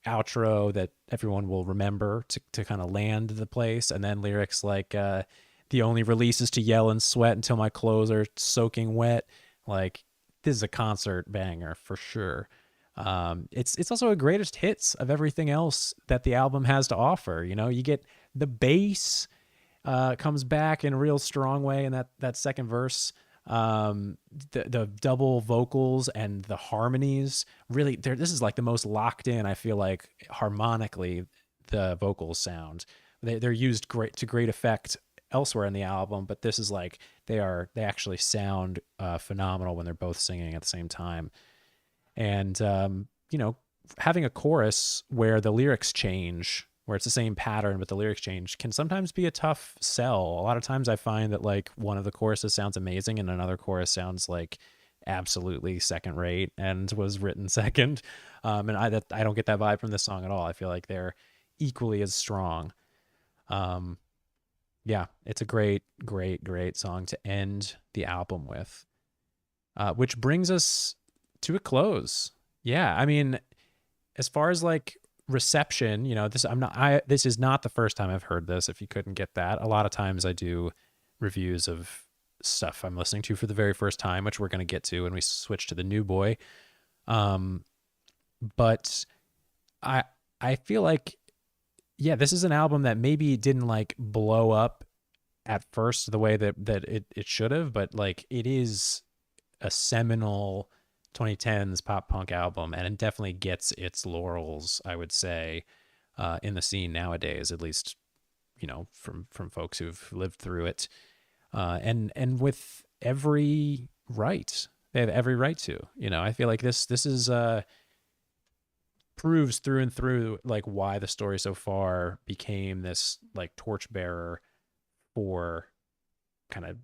outro that everyone will remember to kind of land the place, and then lyrics like the only release is to yell and sweat until my clothes are soaking wet. Like, this is a concert banger for sure. It's also a greatest hits of everything else that the album has to offer. You know, you get the bass comes back in a real strong way in that second verse. The double vocals and the harmonies really, this is like the most locked in, I feel like, harmonically the vocals sound. They're used to great effect elsewhere in the album, but this is like they actually sound phenomenal when they're both singing at the same time. And you know, having a chorus where the lyrics change, where it's the same pattern but the lyrics change, can sometimes be a tough sell. A lot of times I find that like one of the choruses sounds amazing and another chorus sounds like absolutely second rate and was written second. And I don't get that vibe from this song at all. I feel like they're equally as strong. Yeah, it's a great, great, great song to end the album with, which brings us to a close. Yeah, I mean, as far as like reception, you know, this is not the first time I've heard this, if you couldn't get that. A lot of times I do reviews of stuff I'm listening to for the very first time, which we're going to get to when we switch to the new boy. But I feel like, yeah, this is an album that maybe didn't like blow up at first the way that it should have, but like it is a seminal 2010s pop punk album, and it definitely gets its laurels, I would say, in the scene nowadays, at least, you know, from folks who've lived through it, and with every right, they have every right to. You know, I feel like this is proves through and through like why the story so far became this like torchbearer for kind of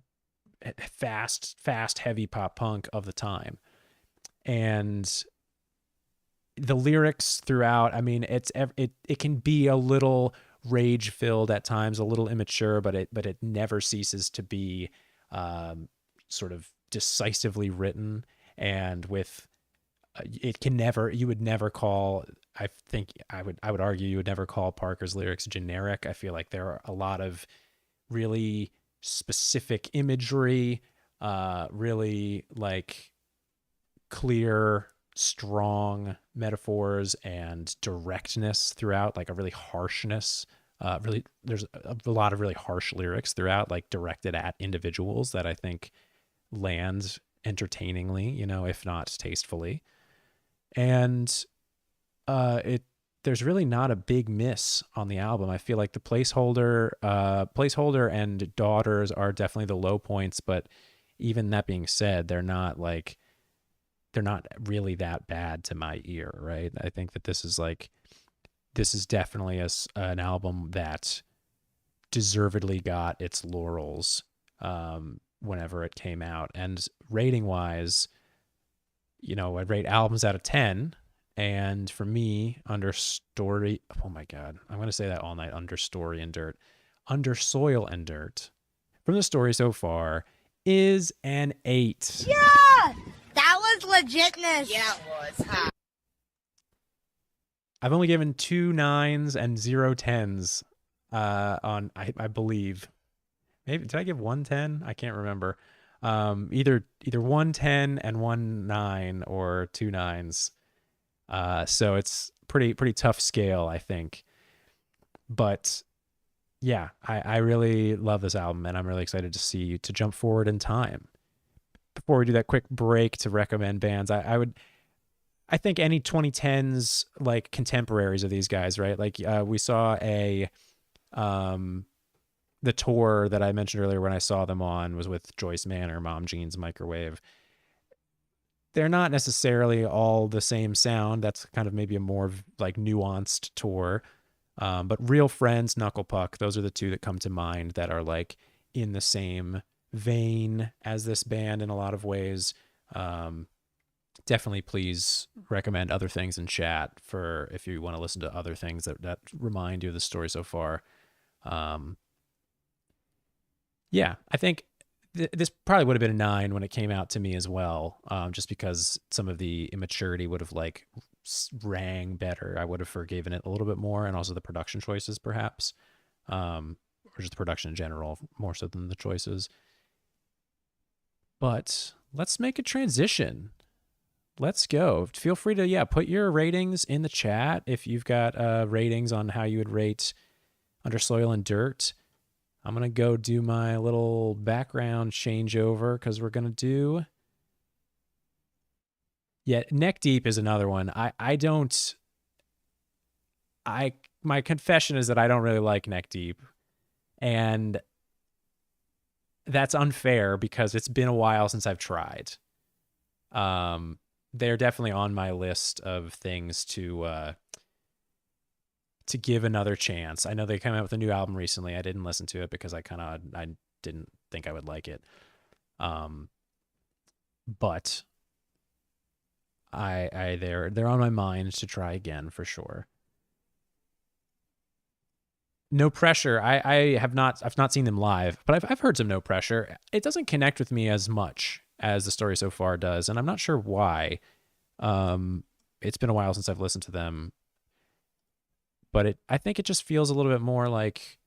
fast heavy pop punk of the time. And the lyrics throughout, I mean, it can be a little rage filled at times, a little immature, but it never ceases to be sort of decisively written. And with it can never, you would never call, I think I would argue you would never call Parker's lyrics generic. I feel like there are a lot of really specific imagery, really like clear, strong metaphors and directness throughout, like a really harshness. Really, there's a lot of really harsh lyrics throughout, like directed at individuals that I think land entertainingly, you know, if not tastefully. And there's really not a big miss on the album. I feel like the placeholder and daughters are definitely the low points, but even that being said, they're not really that bad to my ear, right? I think that this is definitely an album that deservedly got its laurels whenever it came out. And rating wise, you know, I'd rate albums out of 10. And for me, under story, oh my God, I'm going to say that all night, under story and dirt, under soil and dirt, from the story so far, is an 8. Yeah! That was legitness. Yeah, it was. Huh? I've only given 2 9s and 0 10s on, I believe. Maybe, did I give 1 10? I can't remember. Either 1 10 and 1 9 or 2 9s. So it's pretty tough scale, I think. But yeah, I really love this album, and I'm really excited to jump forward in time. Before we do that quick break to recommend bands, I think any 2010s like contemporaries of these guys, right? Like we saw the tour that I mentioned earlier when I saw them on was with Joyce Manor, Mom Jeans, Microwave. They're not necessarily all the same sound. That's kind of maybe a more like nuanced tour. But Real Friends, Knuckle Puck, those are the two that come to mind that are like in the same vein as this band in a lot of ways. Definitely please recommend other things in chat for if you want to listen to other things that remind you of the story so far. Yeah, I think this probably would have been a 9 when it came out to me as well, just because some of the immaturity would have like rang better. I would have forgiven it a little bit more, and also the production choices, perhaps, or just the production in general, more so than the choices. But let's make a transition. Let's go. Feel free to put your ratings in the chat if you've got ratings on how you would rate Under Soil and Dirt. I'm going to go do my little background changeover because we're going to do... Yeah, Neck Deep is another one. My confession is that I don't really like Neck Deep. And that's unfair because it's been a while since I've tried. They're definitely on my list of things to give another chance. I know they came out with a new album recently. I didn't listen to it because I didn't think I would like it. But they're on my mind to try again for sure. No Pressure. I've not seen them live, but I've heard some No Pressure. It doesn't connect with me as much as The Story So Far does, and I'm not sure why. It's been a while since I've listened to them, but I think it just feels a little bit more like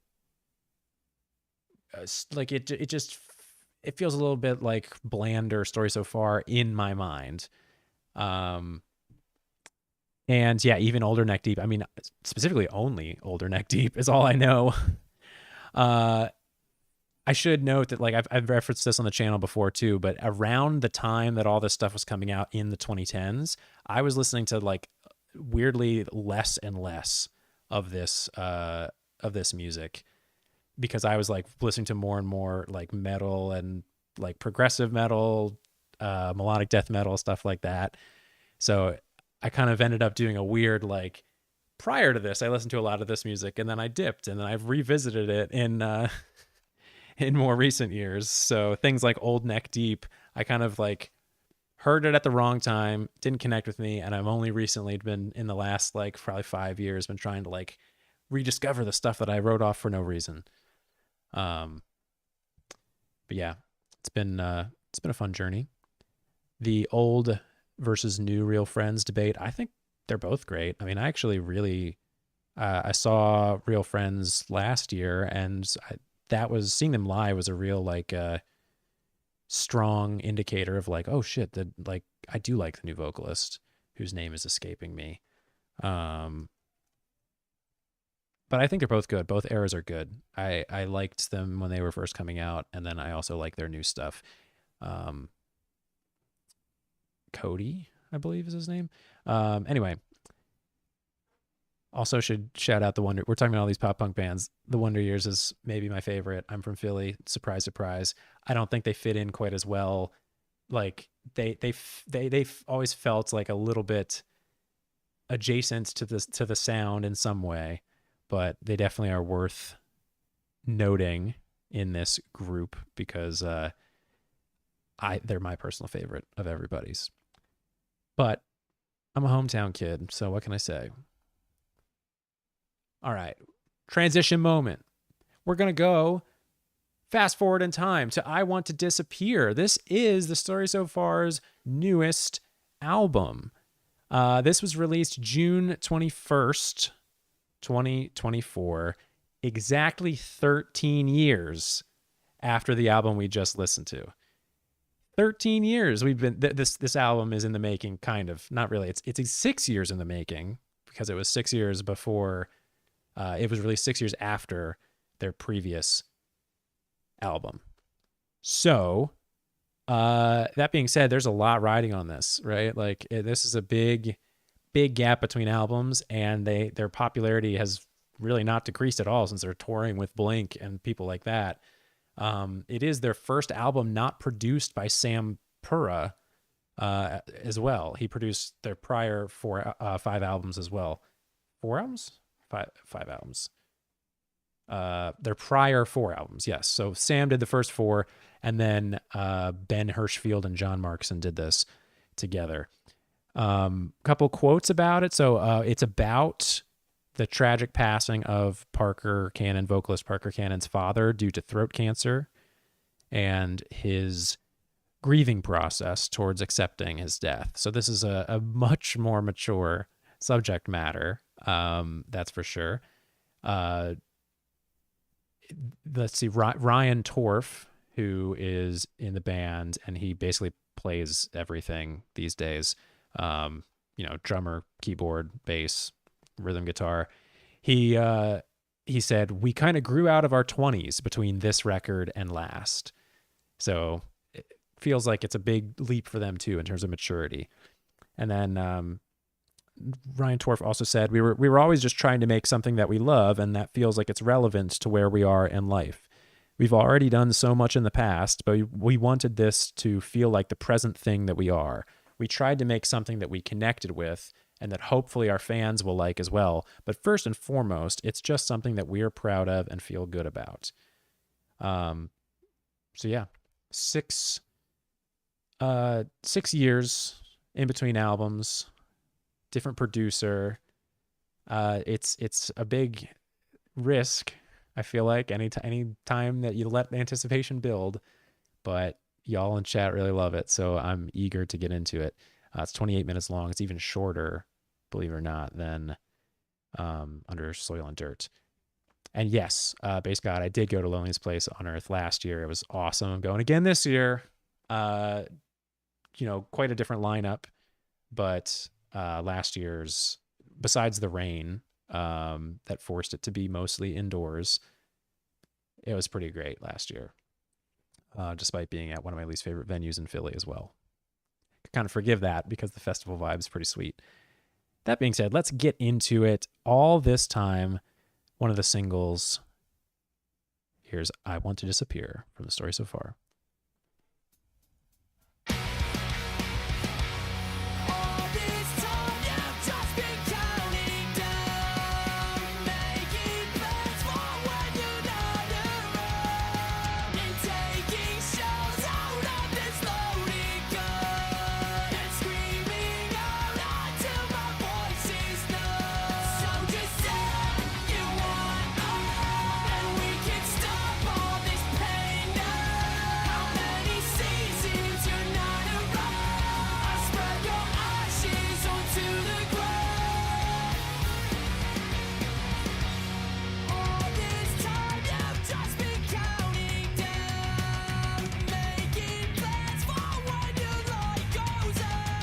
it feels a little bit like blander Story So Far in my mind. And yeah, even Older Neck Deep. I mean, specifically only Older Neck Deep is all I know. I should note that like I've referenced this on the channel before too, but around the time that all this stuff was coming out in the 2010s, I was listening to like weirdly less and less of this music because I was like listening to more and more like metal and like progressive metal, melodic death metal, stuff like that. So I kind of ended up doing a weird, like, prior to this, I listened to a lot of this music and then I dipped and then I've revisited it in more recent years. So things like Old Neck Deep, I kind of like heard it at the wrong time, didn't connect with me. And I've only recently been in the last like probably 5 years, been trying to like rediscover the stuff that I wrote off for no reason. But yeah, it's been a fun journey. The old versus new Real Friends debate, I think they're both great. I mean, I actually really I saw Real Friends last year, and seeing them live was a real like strong indicator of like, oh shit, that like I do like the new vocalist whose name is escaping me. But I think they're both good. Both eras are good. I liked them when they were first coming out, and then I also like their new stuff. Cody, I believe is his name. Anyway, also should shout out the Wonder. We're talking about all these pop punk bands. The Wonder Years is maybe my favorite. I'm from Philly. Surprise, surprise. I don't think they fit in quite as well. Like they've always felt like a little bit adjacent to the sound in some way, but they definitely are worth noting in this group because they're my personal favorite of everybody's. But I'm a hometown kid, so what can I say? All right, transition moment. We're going to go fast forward in time to I Want to Disappear. This is The Story So Far's newest album. This was released June 21st, 2024, exactly 13 years after the album we just listened to. 13 years we've been this album is in the making, kind of. Not really. It's 6 years in the making because it was 6 years before it was released, 6 years after their previous album. So that being said, there's a lot riding on this, right? Like this is a big gap between albums, and their popularity has really not decreased at all since they're touring with Blink and people like that. It is their first album not produced by Sam Pura as well. He produced their prior 5 albums as well. 4 albums? 5 albums. Their prior 4 albums, yes. So Sam did the first 4, and then Ben Hirschfield and John Markson did this together. Couple quotes about it. So it's about the tragic passing of Parker Cannon, vocalist Parker Cannon's father, due to throat cancer. and his grieving process towards accepting his death. So this is a much more mature subject matter, that's for sure. Let's see, Ryan Torf, who is in the band, and he basically plays everything these days. Drummer, keyboard, bass, rhythm guitar. He said, we kind of grew out of our 20s between this record and last. So it feels like it's a big leap for them too in terms of maturity. And then Ryan Torf also said, we were always just trying to make something that we love, and that feels like it's relevant to where we are in life. We've already done so much in the past, but we wanted this to feel like the present thing that we are. We tried to make something that we connected with and that hopefully our fans will like as well. But first and foremost, it's just something that we are proud of and feel good about. So yeah, 6 years in between albums, different producer. It's a big risk, I feel like, any time that you let anticipation build, but y'all in chat really love it, so I'm eager to get into it. It's 28 minutes long. It's even shorter, believe it or not, than Under Soil and Dirt. And yes, Base God, I did go to Loneliest Place on Earth last year. It was awesome. I'm going again this year. Quite a different lineup, but last year's, besides the rain that forced it to be mostly indoors, it was pretty great last year, despite being at one of my least favorite venues in Philly as well. I kind of forgive that because the festival vibe is pretty sweet. That being said, let's get into it. All This Time, one of the singles. Here's I Want to Disappear from The Story So Far. All this time you've just been counting down, making plans for when you're not around, and taking shots out of this loaded gun, and screaming out until my voice is numb. So just say you want more, and we can stop all this pain now. How many seasons you're not around? I spread your ashes onto the ground. All this time you've just been counting down, making plans for when your light goes out.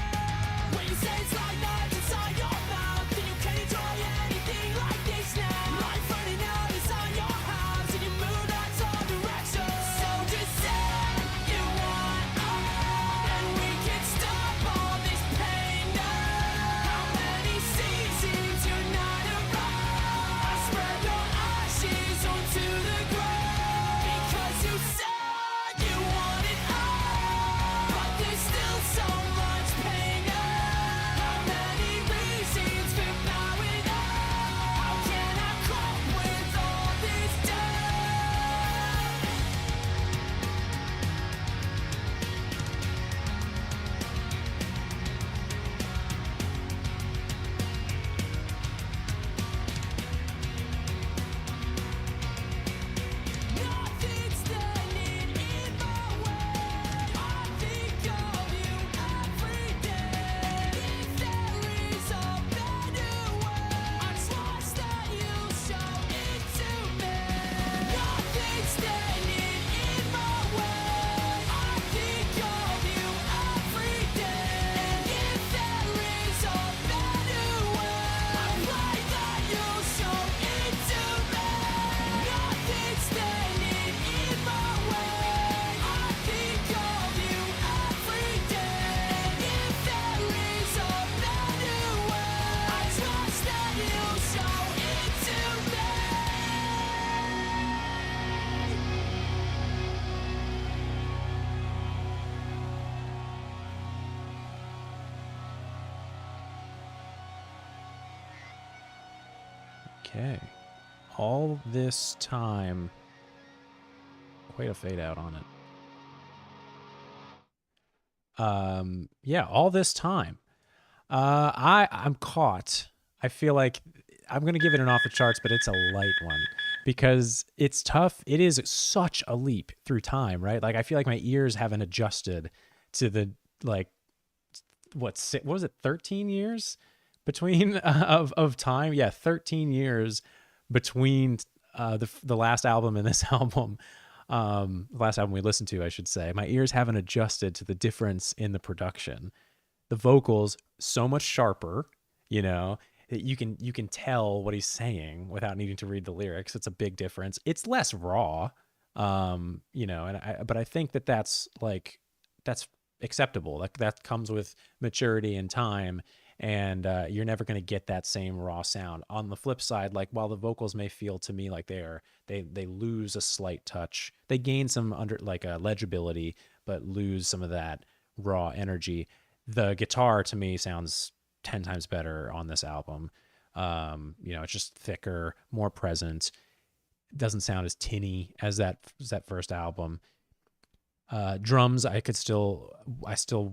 When you say it's like knives inside your mouth, then you can't enjoy anything like this now. Life running out inside your house, and you move out all directions. So just say you want more, and we can stop all this pain now. How many seasons you're not around? I spread your ashes onto the ground, because you said you want it all, but there's still so much pain now. How many reasons for bowing out? How can I cope with all this doubt? Nothing's standing in my way. I think of you every day. If there is a better way, I trust that you'll show it to me. Nothing's standing in my way. I think of you every day. If there is a better way, I pray that you'll show it to me. Nothing's standing in my way. I think of you every day. If there is a better way, I trust that you'll show it to me. Okay. All This Time. Quite a fade out on it. Yeah, All This Time. I'm caught. I feel like I'm gonna give it an off the charts, but it's a light one. because it's tough. It is such a leap through time, right? Like I feel like my ears haven't adjusted to the like what was it, 13 years between of time? Yeah, 13 years between the last album and this album. The last album we listened to, I should say. My ears haven't adjusted to the difference in the production. The vocals so much sharper, you know, that you can tell what he's saying without needing to read the lyrics. It's a big difference. It's less raw, you know, but I think that's like that's acceptable. Like that comes with maturity and time, and you're never going to get that same raw sound. On the flip side, like while the vocals may feel to me like they lose a slight touch, they gain some under like legibility, but lose some of that raw energy. The guitar to me sounds 10 times better on this album. You know, it's just thicker, more present. It doesn't sound as tinny as that first album. Drums, I still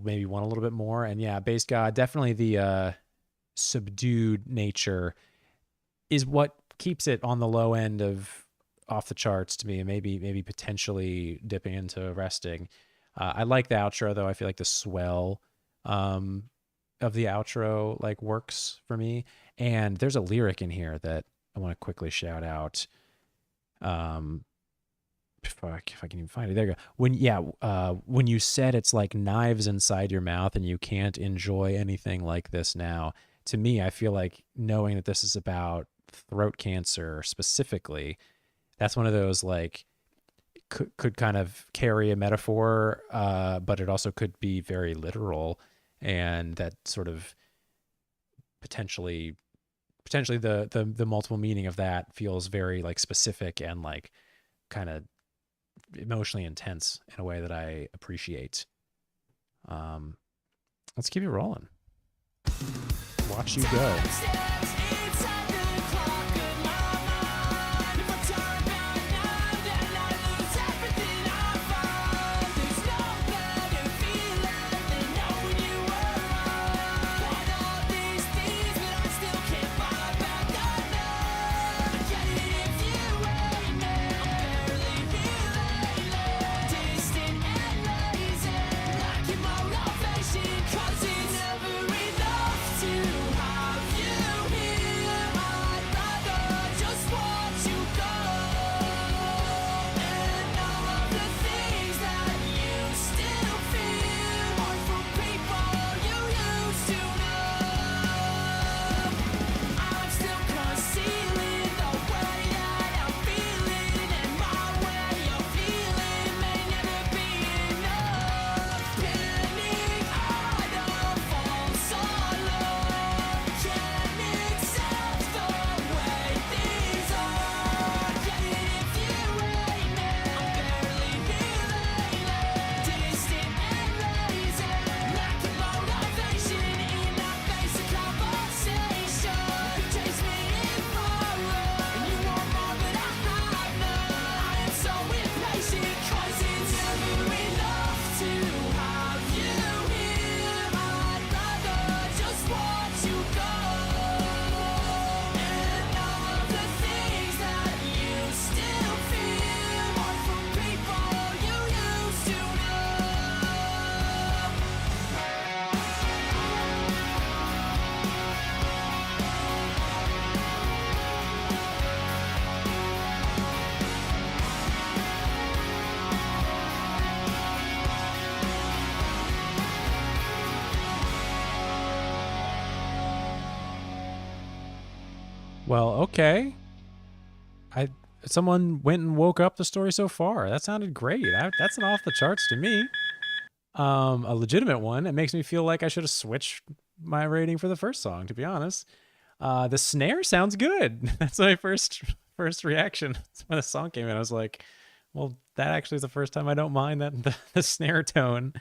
maybe want a little bit more. And yeah, Bass God, definitely the subdued nature is what keeps it on the low end of off the charts to me, and maybe potentially dipping into resting. I like the outro though. I feel like the swell of the outro like works for me. And there's a lyric in here that I want to quickly shout out. If I can even find it. There you go. When you said it's like knives inside your mouth and you can't enjoy anything like this now. To me, I feel like knowing that this is about throat cancer specifically, that's one of those like could kind of carry a metaphor, but it also could be very literal, and that sort of potentially the multiple meaning of that feels very like specific and like kind of emotionally intense in a way that I appreciate. Let's keep it rolling. Watch you go. Well, okay. I Someone went and woke up the story so far. That sounded great. That's an off the charts to me. A legitimate one. It makes me feel like I should have switched my rating for the first song, to be honest. The snare sounds good. That's my first reaction when the song came in. I was like, well, that actually is the first time I don't mind that the snare tone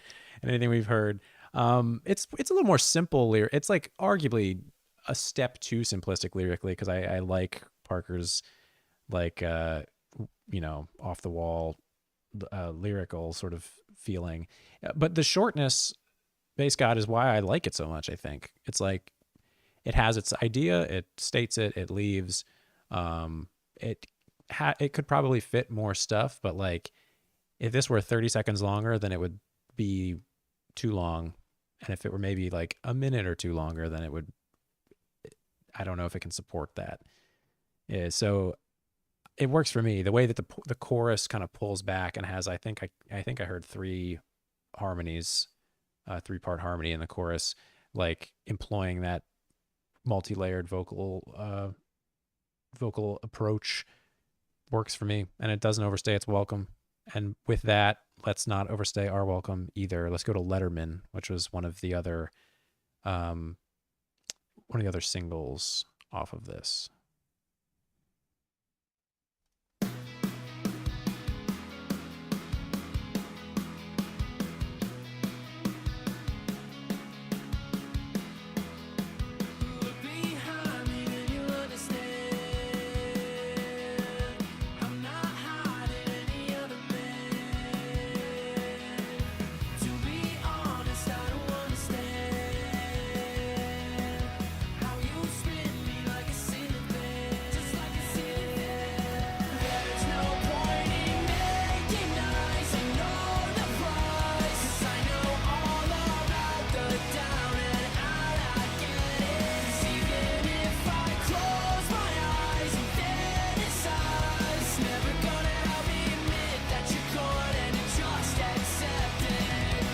and anything we've heard. It's a little more simple lyric. It's like arguably a step too simplistic lyrically, because I like Parker's like off the wall lyrical sort of feeling. But the shortness, Bass God, is why I like it so much. I think it's like it has its idea, it states it, it leaves. It it could probably fit more stuff, but like if this were 30 seconds longer, then it would be too long. And if it were maybe like a minute or two longer, then it would, I don't know if it can support that. Yeah, so it works for me. The way that the chorus kind of pulls back and has, I think I heard three harmonies, 3-part harmony in the chorus, like employing that multi-layered vocal approach works for me, and it doesn't overstay its welcome. And with that, let's not overstay our welcome either. Let's go to Letterman, which was um, one of the other singles off of this. Look behind me and you'll understand. I'm not hiding any other man. To be honest, I don't understand how you spin me like a ceiling fan, just like a ceiling fan. There's no point in making nice, ignore the price, 'cause I know all about the down and out. I get it. 'Cause even if I close my eyes and fantasize, it's never gonna help me admit that you're gone and you just accept it.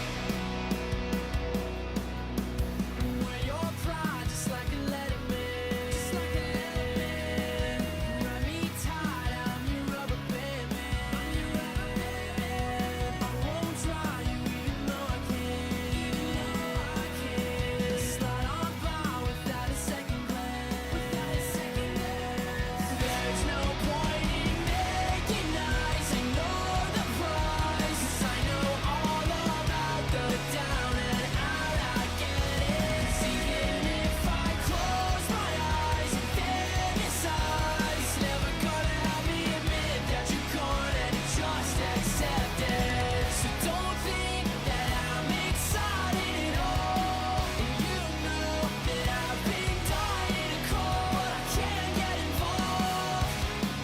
Wear your pride just like a letterman, just like a letterman. Ride me tight, I'm your rubber band man, I'm your rubber band man. I won't try you even though I can, even though I can. Slide on by without a second glance, without a second glance. There's no point in making nice, ignore the price, 'cause I know all about the down and out. I get it. 'Cause even if I close my eyes and fantasize, it's never gonna help me admit that you're gone and you just accept it. So don't think that I'm excited at all. And you know that I've been dying to call, but I can't get involved.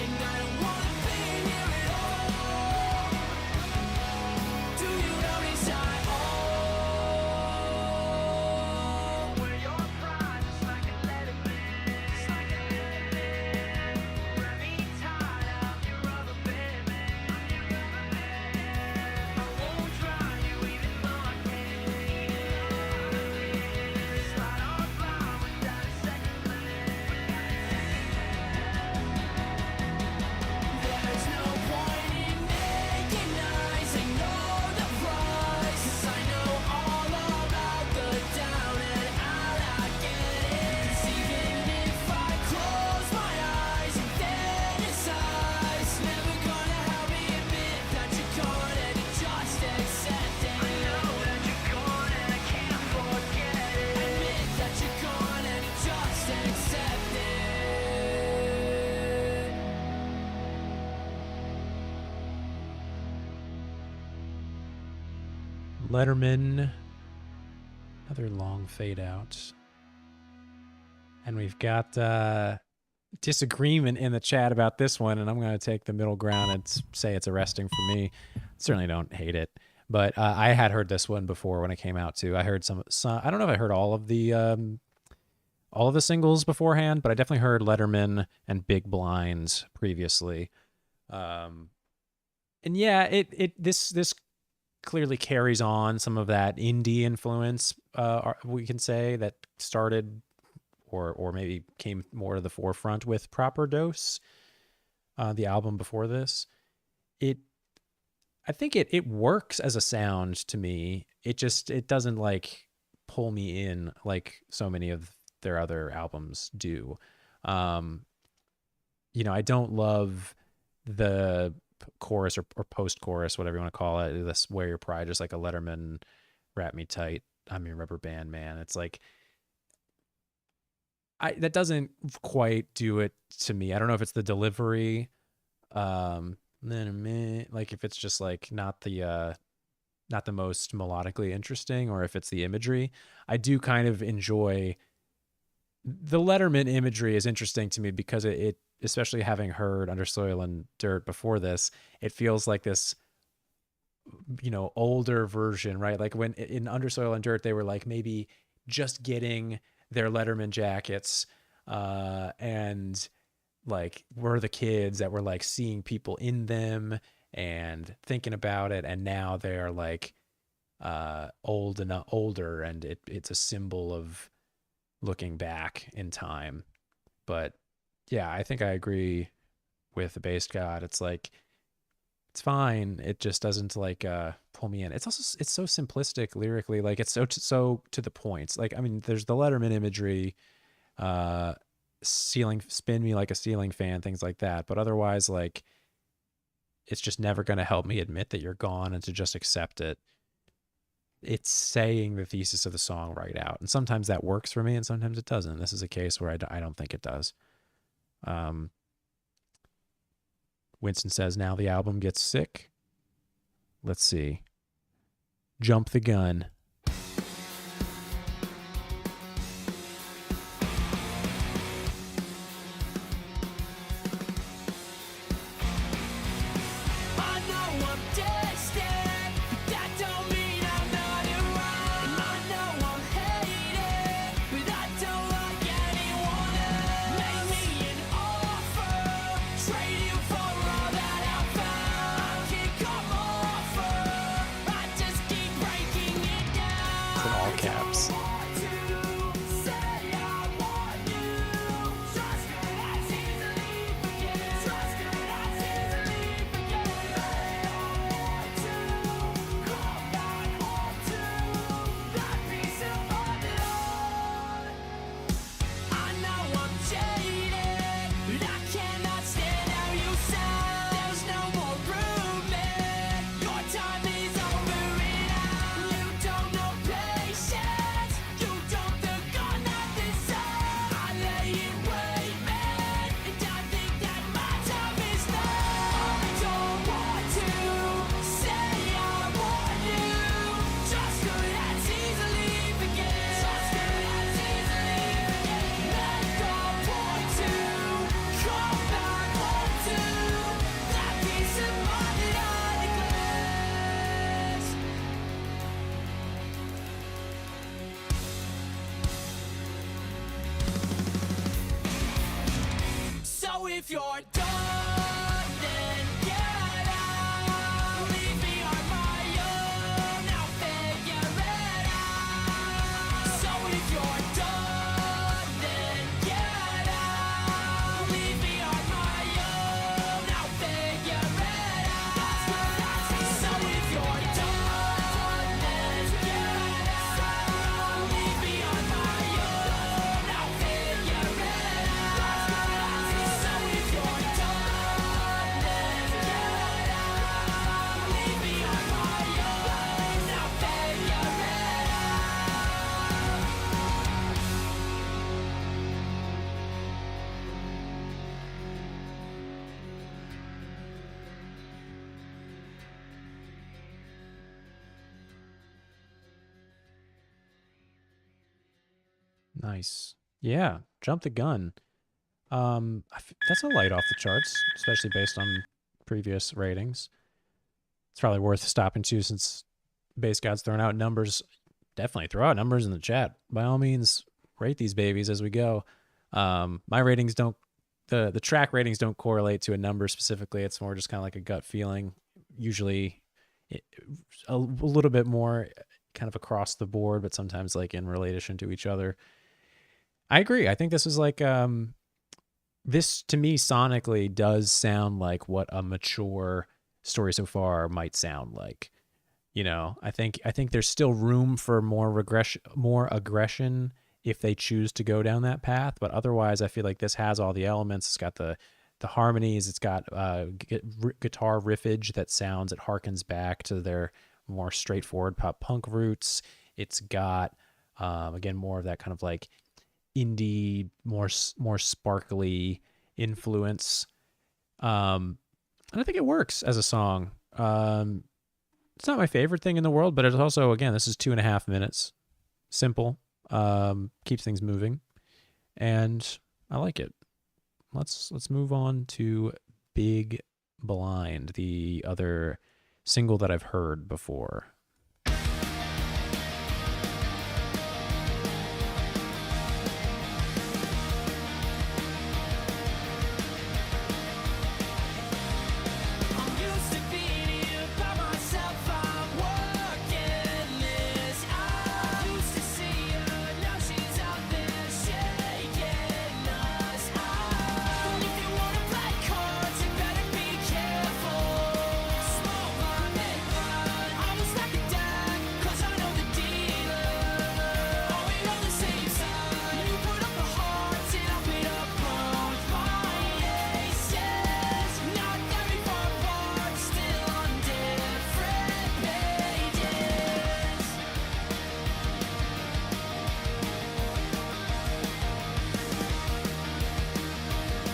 And I don't wanna be here at all. Do you notice I all wear your pride just like a letterman, just like a letterman. Wear me tight, I'm your rubber band man, I'm your rubber band man. I won't try you even though I can, slide on by without a second glance, without a second glance. There's no point in making nice, ignore the price, 'cause I know all about the down and out. I get it. 'Cause even if I close my eyes and fantasize, it's never gonna help me admit that you're gone and you just accept it. I know that you're gone and I can't forget it. Admit that you're gone and you just accept it. Letterman, another long fade out. And we've got disagreement in the chat about this one, and I'm going to take the middle ground and say it's arresting for me. Certainly don't hate it, but I had heard this one before when it came out too. I heard some I don't know if I heard all of the singles beforehand, but I definitely heard Letterman and Big Blind previously. And yeah, this clearly carries on some of that indie influence, we can say, that started or maybe came more to the forefront with Proper Dose, the album before this. I think it works as a sound to me. It doesn't like pull me in like so many of their other albums do. I don't love the chorus or post-chorus, whatever you want to call it, this "Wear Your Pride," just like a Letterman "Wrap Me Tight, I'm Your Rubber Band Man." It's like that doesn't quite do it to me. I don't know if it's the delivery, like if it's just like not the most melodically interesting, or if it's the imagery. I do kind of enjoy the Letterman imagery is interesting to me because it especially having heard Under Soil and Dirt before this, it feels like this, older version, right? Like when in Under Soil and Dirt, they were like maybe just getting their Letterman jackets, and like we're the kids that were like seeing people in them and thinking about it, and now they're like old and older, and it's a symbol of looking back in time. But yeah, I think I agree with the Based God. It's like it's fine. It just doesn't like pull me in. It's also it's so simplistic lyrically. Like it's so to the point. Like I mean, there's the Letterman imagery, uh, ceiling spin me like a ceiling fan, things like that. But otherwise, like it's just never going to help me admit that you're gone and to just accept it. It's saying the thesis of the song right out, and sometimes that works for me, and sometimes it doesn't. This is a case where I don't think it does. Winston says, now the album gets sick. Let's see. Jump the gun. I know I'm distant, but that don't mean I'm not around. And I know I'm hated, but I don't like anyone else. Make me an offer, trade you for all that I found. I can't come offer, I just keep breaking it down. It's in all caps. So if you're done, then get out. Leave me on my own, I'll figure it out. So if you're done, then get out. Leave me on my own, I'll figure it out. So if you're done, then get out. Leave me on my own, I'll figure it out. So if you're done, then get out. Leave me on my own, I'll figure it Nice. Yeah, jump the gun. That's a light off the charts, especially based on previous ratings. It's probably worth stopping to since Base God's throwing out numbers. Definitely throw out numbers in the chat. By all means, rate these babies as we go. My ratings don't, the track ratings don't correlate to a number specifically. It's more just kind of like a gut feeling. Usually a little bit more kind of across the board, but sometimes like in relation to each other. I agree. I think this is like, this to me sonically does sound like what a mature Story So Far might sound like. I think there's still room for more aggression if they choose to go down that path. But otherwise, I feel like this has all the elements. It's got the harmonies. It's got guitar riffage that sounds. It harkens back to their more straightforward pop punk roots. It's got again more of that kind of like indie, more sparkly influence. And I think it works as a song. It's not my favorite thing in the world, but it's also, again, this is 2.5 minutes. Simple. Keeps things moving. and I like it. Let's move on to Big Blind, the other single that I've heard before. I'm used to being here by myself. I'm working this out. Used to see her, now she's out there shaking us out. If you wanna play cards, you better be careful. Smoke my big blood, I will stack it down, 'cause I know the dealer. Are we on the same side? You put up the hearts and I beat up both my aces. Not very far apart, still on different pages.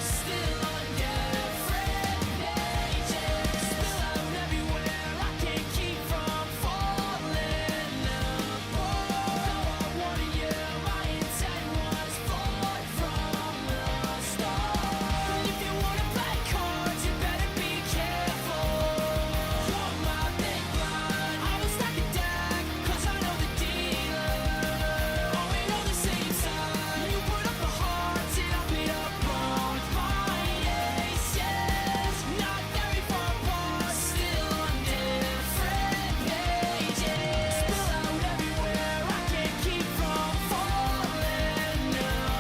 Still on different pages. Spill out everywhere, I can't keep from falling apart. Though I wanted you, my intent was flawed from the start. If you wanna play cards, you better be careful. You're my big blind, I will stack it down, 'cause I know the dealer. Are we on the same side? You put up the hearts and I beat up both my aces. Not very far apart, still on different pages. Spill out everywhere, I can't keep from falling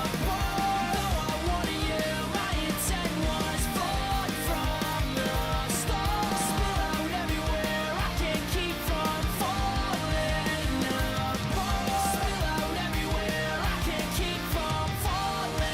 apart. Though I wanted you, my intent was flawed from the start. Spill out everywhere, I can't keep from falling apart. Spill out everywhere, I can't keep from falling.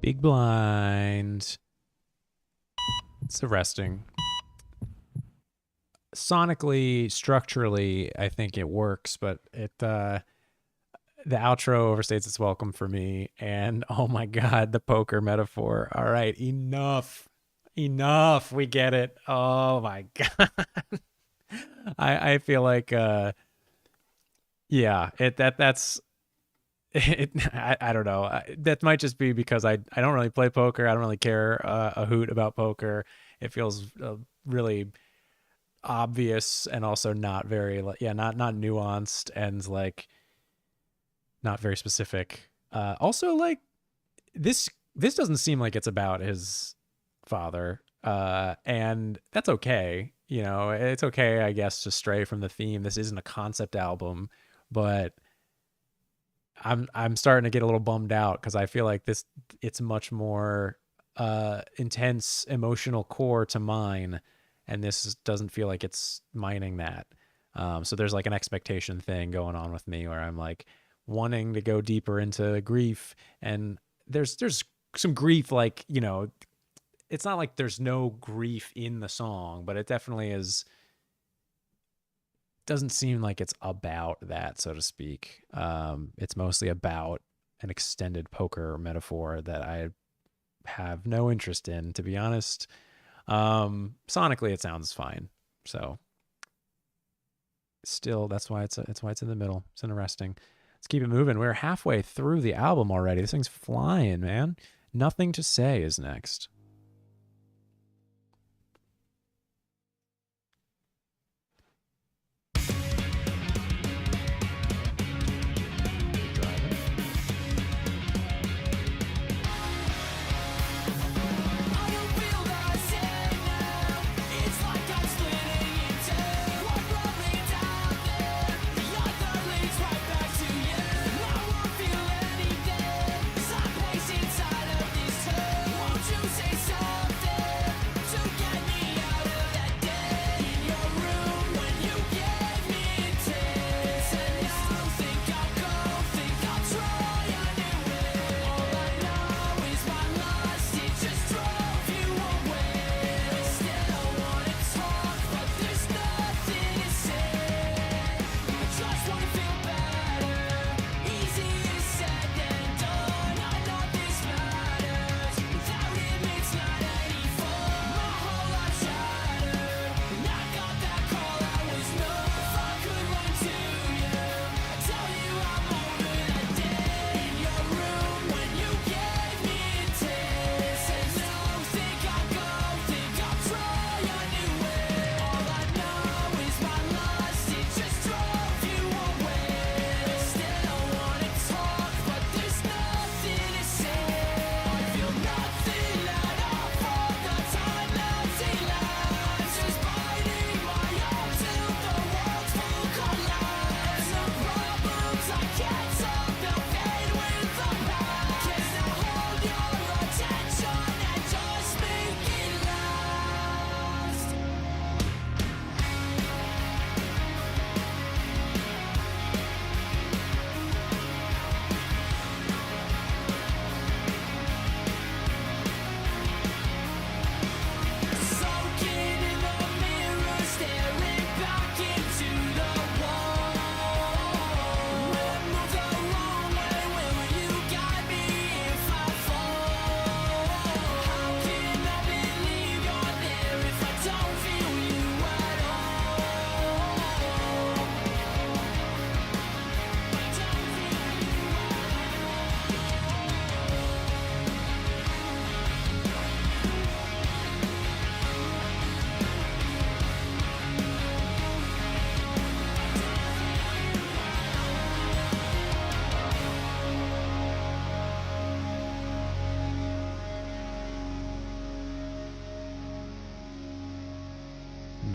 Big Blind. It's arresting. Sonically, structurally, I think it works, but the outro overstates its welcome for me. And oh my God, the poker metaphor. All right, enough. We get it. Oh my God. I feel like yeah, that's it. I don't know. That might just be because I don't really play poker. I don't really care a hoot about poker. It feels really obvious and also not very not nuanced and like not very specific. Also, like this doesn't seem like it's about his father, and that's okay. You know, it's okay, I guess, to stray from the theme. This isn't a concept album, but I'm starting to get a little bummed out because I feel like it's much more intense emotional core to mine, and this doesn't feel like it's mining that. So there's like an expectation thing going on with me where I'm like wanting to go deeper into grief, and there's some grief, like, you know, it's not like there's no grief in the song, but it definitely is. Doesn't seem like it's about that, so to speak. It's mostly about an extended poker metaphor that I have no interest in, to be honest. Sonically, it sounds fine. So still, that's why it's in the middle. It's interesting. Let's keep it moving. We're halfway through the album already. This thing's flying, man. Nothing to Say is next. I don't feel that I say now. It's like I'm splitting in two. One road leads out there, the other leads right back to you. I won't feel anything, 'cause I'm placed inside of these two. Won't you say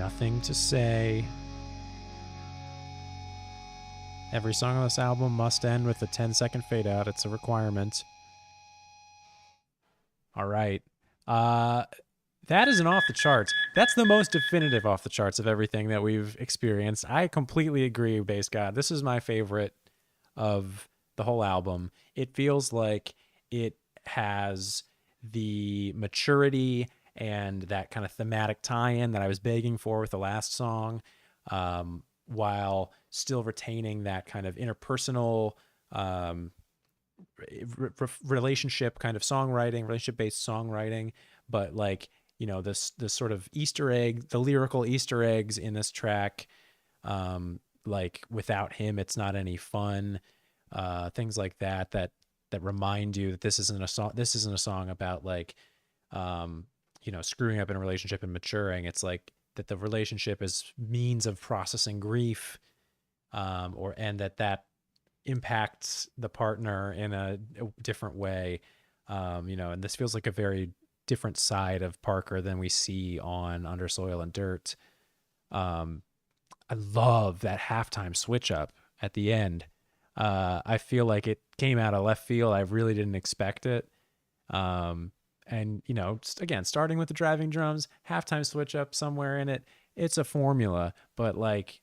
Nothing to say. Every song on this album must end with a 10-second fade out. It's a requirement. All right. That is an off the charts. That's the most definitive off the charts of everything that we've experienced. I completely agree, Bass God. This is my favorite of the whole album. It feels like it has the maturity and that kind of thematic tie-in that I was begging for with the last song, while still retaining that kind of interpersonal relationship kind of songwriting, relationship-based songwriting, but like, you know, this sort of Easter egg, the lyrical Easter eggs in this track, like without him, it's not any fun, things like that remind you that this isn't a song. This isn't a song about like, you know, screwing up in a relationship and maturing. It's like that the relationship is means of processing grief, and that impacts the partner in a different way. You know, and this feels like a very different side of Parker than we see on Under Soil and Dirt. I love that halftime switch up at the end. I feel like it came out of left field. I really didn't expect it. And, you know, again, starting with the driving drums, halftime switch up somewhere in it. It's a formula, but like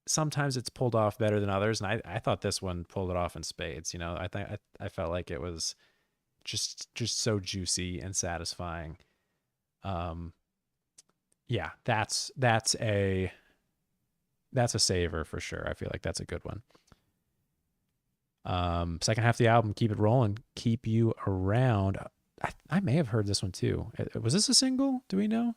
sometimes it's pulled off better than others. And I thought this one pulled it off in spades. You know, I felt like it was just so juicy and satisfying. Yeah, that's a saver for sure. I feel like that's a good one. Second half of the album, Keep It Rolling, Keep You Around. I may have heard this one too. Was this a single? Do we know?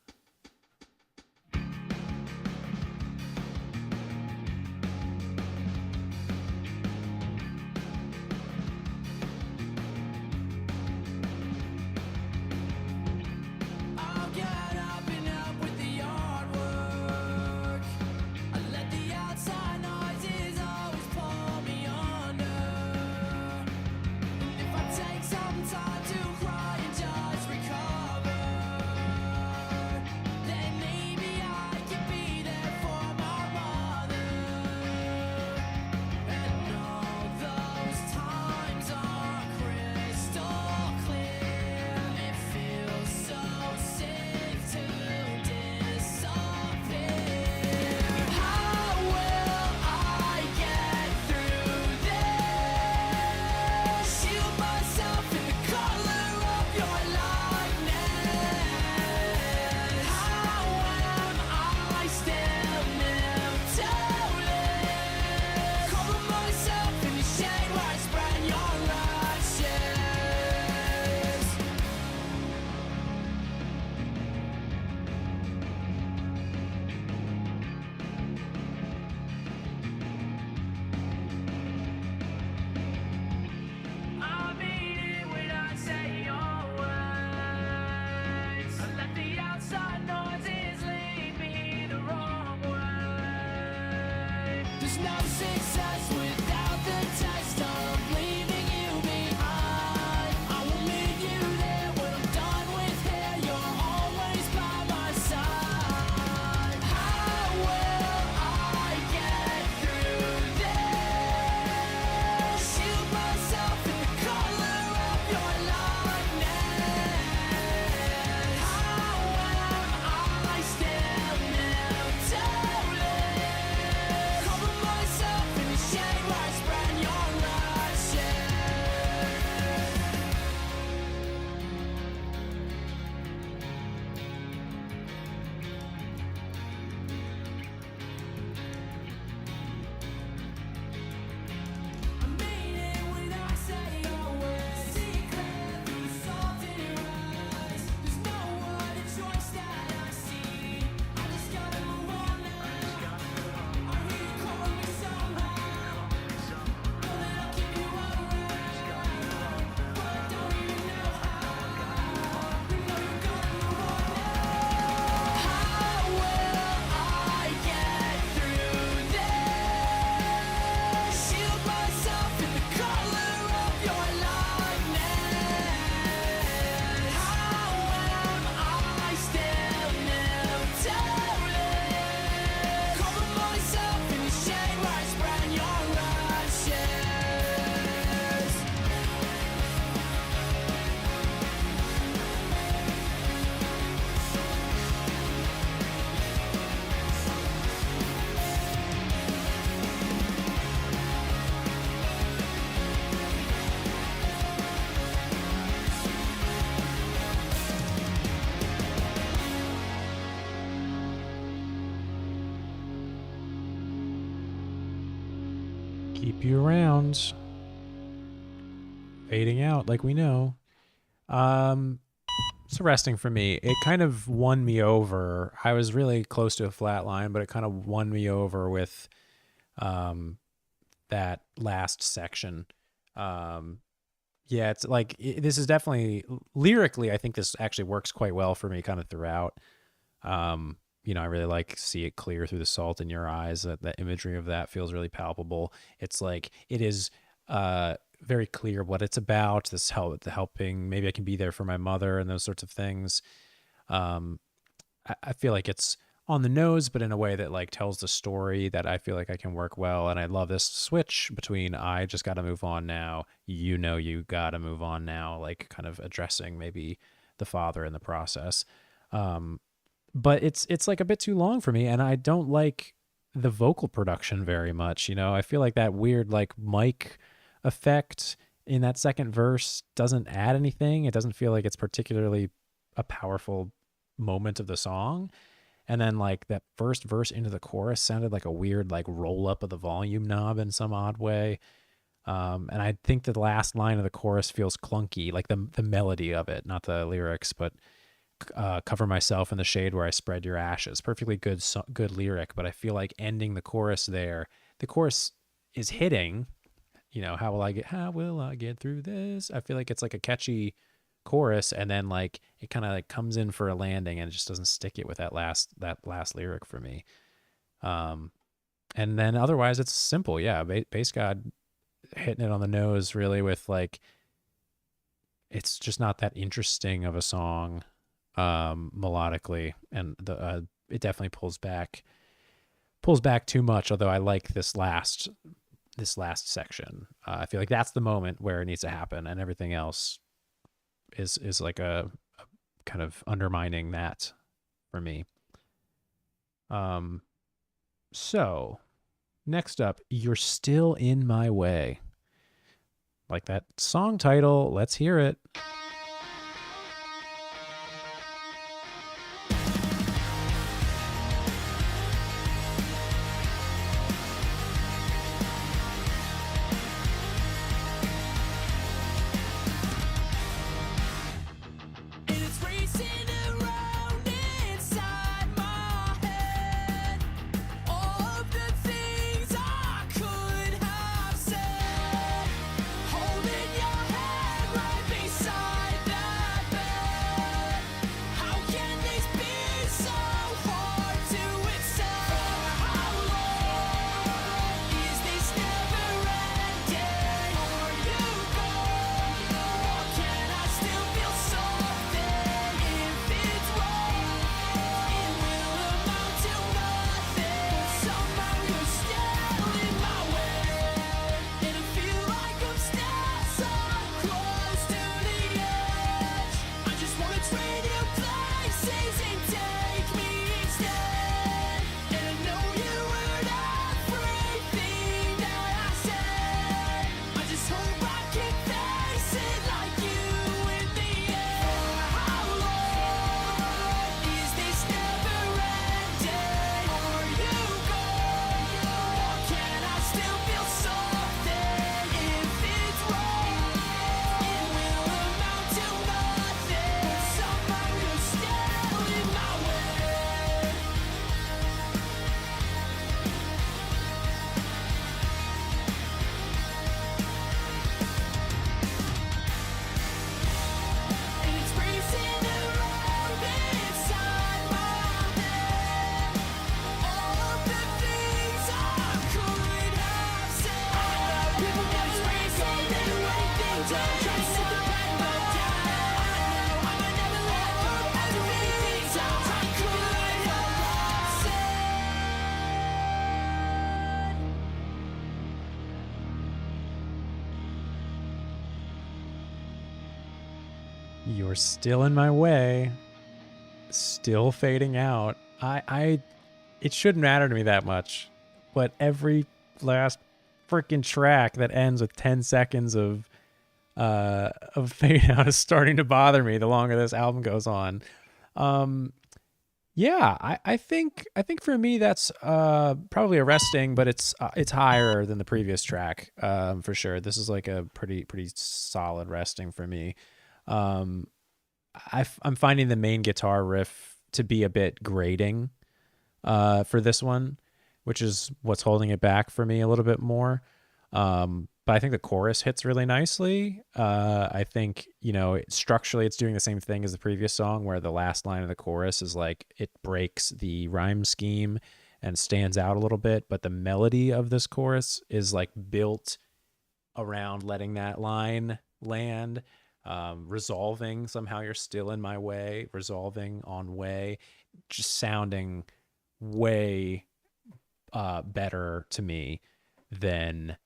I'll get up and help with the yard work. I let the outside noises always pull me under. And if I take some time to cry and just recover, Keep you around. Fading out like we know. It's arresting for me. It kind of won me over. I was really close to a flat line, but it kind of won me over with that last section. Yeah, it's like this is definitely lyrically. I think this actually works quite well for me, kind of throughout. I really like see it clear through the salt in your eyes. That imagery of that feels really palpable. It's like it is very clear what it's about. This helping. Maybe I can be there for my mother and those sorts of things. I feel like it's on the nose, but in a way that like tells the story that I feel like I can work well. And I love this switch between I just got to move on now. You got to move on now. Like kind of addressing maybe the father in the process. But it's like a bit too long for me, and I don't like the vocal production very much. I feel like that weird like mic effect in that second verse doesn't add anything. It doesn't feel like it's particularly a powerful moment of the song. And then like that first verse into the chorus sounded like a weird like roll up of the volume knob in some odd way. And I think the last line of the chorus feels clunky, like the melody of it, not the lyrics, but cover myself in the shade where I spread your ashes. Perfectly good lyric, but I feel like ending the chorus there. The chorus is hitting, how will I get through this? I feel like it's like a catchy chorus, and then like it kind of like comes in for a landing and it just doesn't stick it with that last lyric for me. And then otherwise it's simple. Yeah, Bass God hitting it on the nose really with like, it's just not that interesting of a song melodically, and it definitely pulls back too much, although I like this last section. I feel like that's the moment where it needs to happen, and everything else is like a kind of undermining that for me. So next up, You're Still in My Way. Like that song title, let's hear it. And it's racing around inside my head. All of the things I could have said. Holding your head right beside that bed. How can this be so hard to accept? For how long is this never ending? Or you go? Or can I still feel something? If it's wrong, it will amount to nothing. Somehow you're still in my way, and I feel like I'm still so close to the edge. I just wanna trade you places and take me instead. And I know you heard everything that I said. I just hope I can face it like you in the end. For how long is this never ending? Or you go? Or can I still feel something? If it's wrong, it will amount to nothing. Somehow you're still in my way. And it's racing around inside my head. All of the things I could have said. I know people get racing and waiting to try to set the pain down. I know I never let go of the things I could have said. You're Still in My Way, still fading out. It shouldn't matter to me that much, but every last freaking track that ends with 10 seconds of fade out is starting to bother me the longer this album goes on. Yeah, I think for me that's probably a resting, but it's higher than the previous track, for sure. This is like a pretty solid resting for me. Um, I'm finding the main guitar riff to be a bit grating for this one, which is what's holding it back for me a little bit more. But I think the chorus hits really nicely. I think, structurally it's doing the same thing as the previous song, where the last line of the chorus is like it breaks the rhyme scheme and stands out a little bit. But the melody of this chorus is like built around letting that line land, resolving somehow you're still in my way, resolving on way, just sounding way better to me than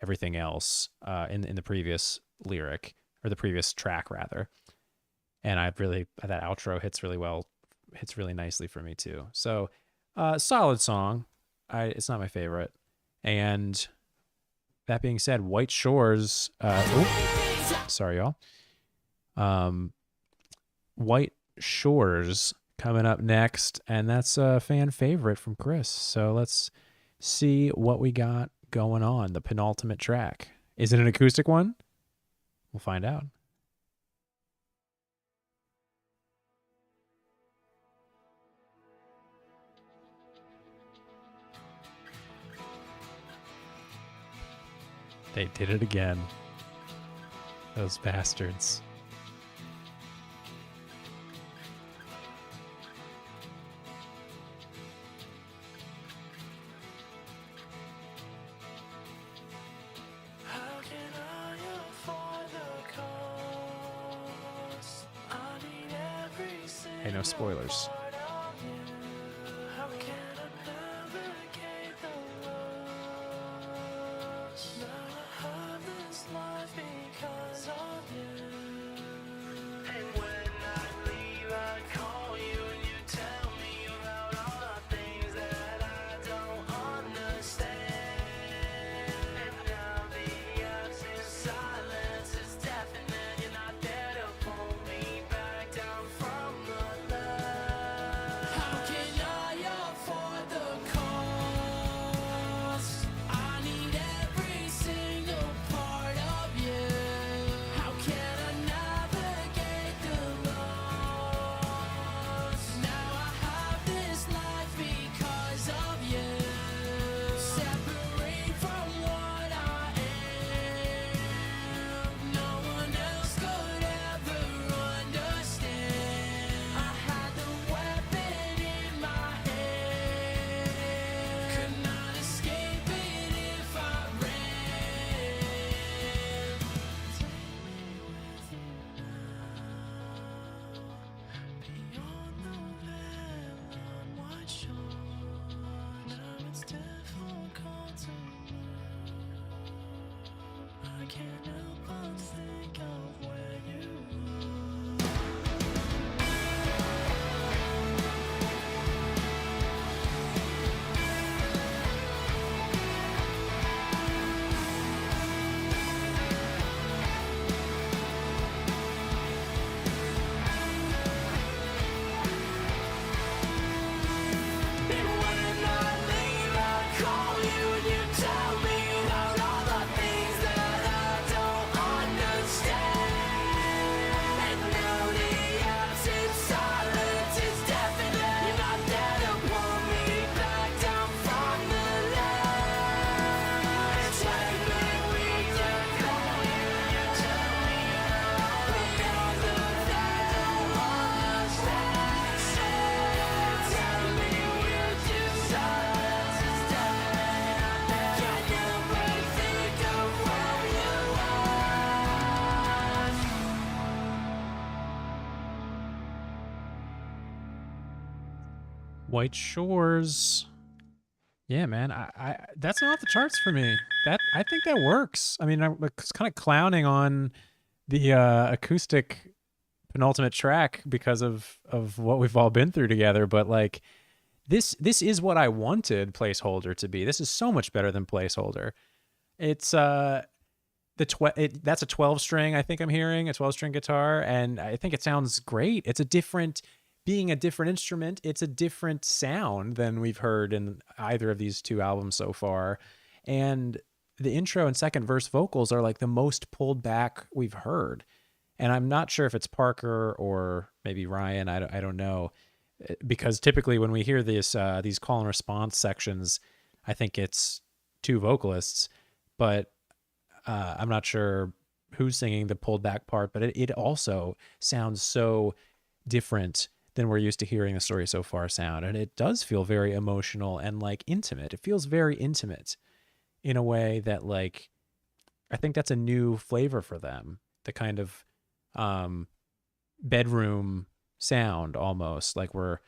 everything else in the previous lyric, or the previous track rather. And that outro hits really well, hits really nicely for me too. So solid song. It's not my favorite. And that being said, White Shores. Sorry, y'all. White Shores coming up next, and that's a fan favorite from Chris. So let's see what we got going on. The penultimate track. Is it an acoustic one? We'll find out. They did it again. Those bastards. Hey, no spoilers. White Shores. Yeah, man. I that's not off the charts for me. I think that works. I mean, I was kind of clowning on the acoustic penultimate track because of what we've all been through together, but like this is what I wanted Placeholder to be. This is so much better than Placeholder. It's that's a 12 string. I think I'm hearing a 12 string guitar, and I think it sounds great. It's a different being a different instrument, it's a different sound than we've heard in either of these two albums so far. And the intro and second verse vocals are like the most pulled back we've heard. And I'm not sure if it's Parker or maybe Ryan. I don't know, because typically when we hear these call and response sections, I think it's two vocalists, but I'm not sure who's singing the pulled back part. But it also sounds so different than we're used to hearing the story so far sound, and it does feel very emotional and like intimate. It feels very intimate in a way that, like, I think that's a new flavor for them. The kind of bedroom sound, almost like we're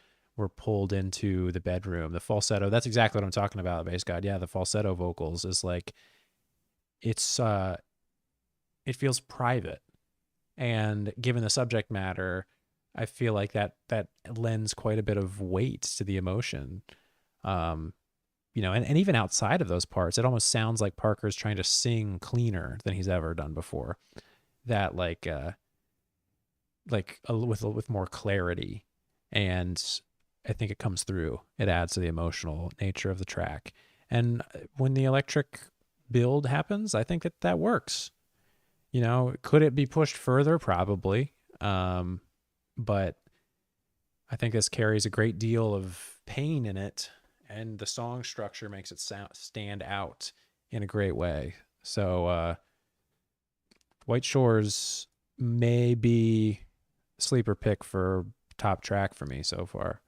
pulled into the bedroom. The falsetto, that's exactly what I'm talking about, Bass God. Yeah, the falsetto vocals is like, it's it feels private, and given the subject matter, I feel like that lends quite a bit of weight to the emotion. You know, and even outside of those parts, it almost sounds like Parker's trying to sing cleaner than he's ever done before. That with more clarity, and I think it comes through. It adds to the emotional nature of the track. And when the electric build happens, I think that works. You know, could it be pushed further? Probably. But I think this carries a great deal of pain in it, and the song structure makes it stand out in a great way. So White Shores may be sleeper pick for top track for me so far.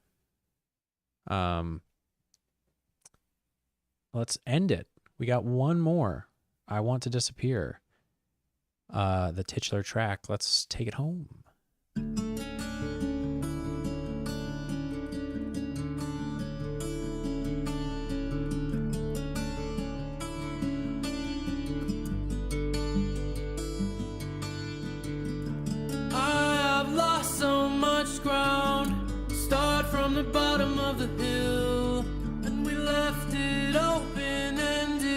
Let's end it. We got one more. I Want to Disappear. The titular track. Let's take it home. Ground, start from the bottom of the hill, and we left it open-ended.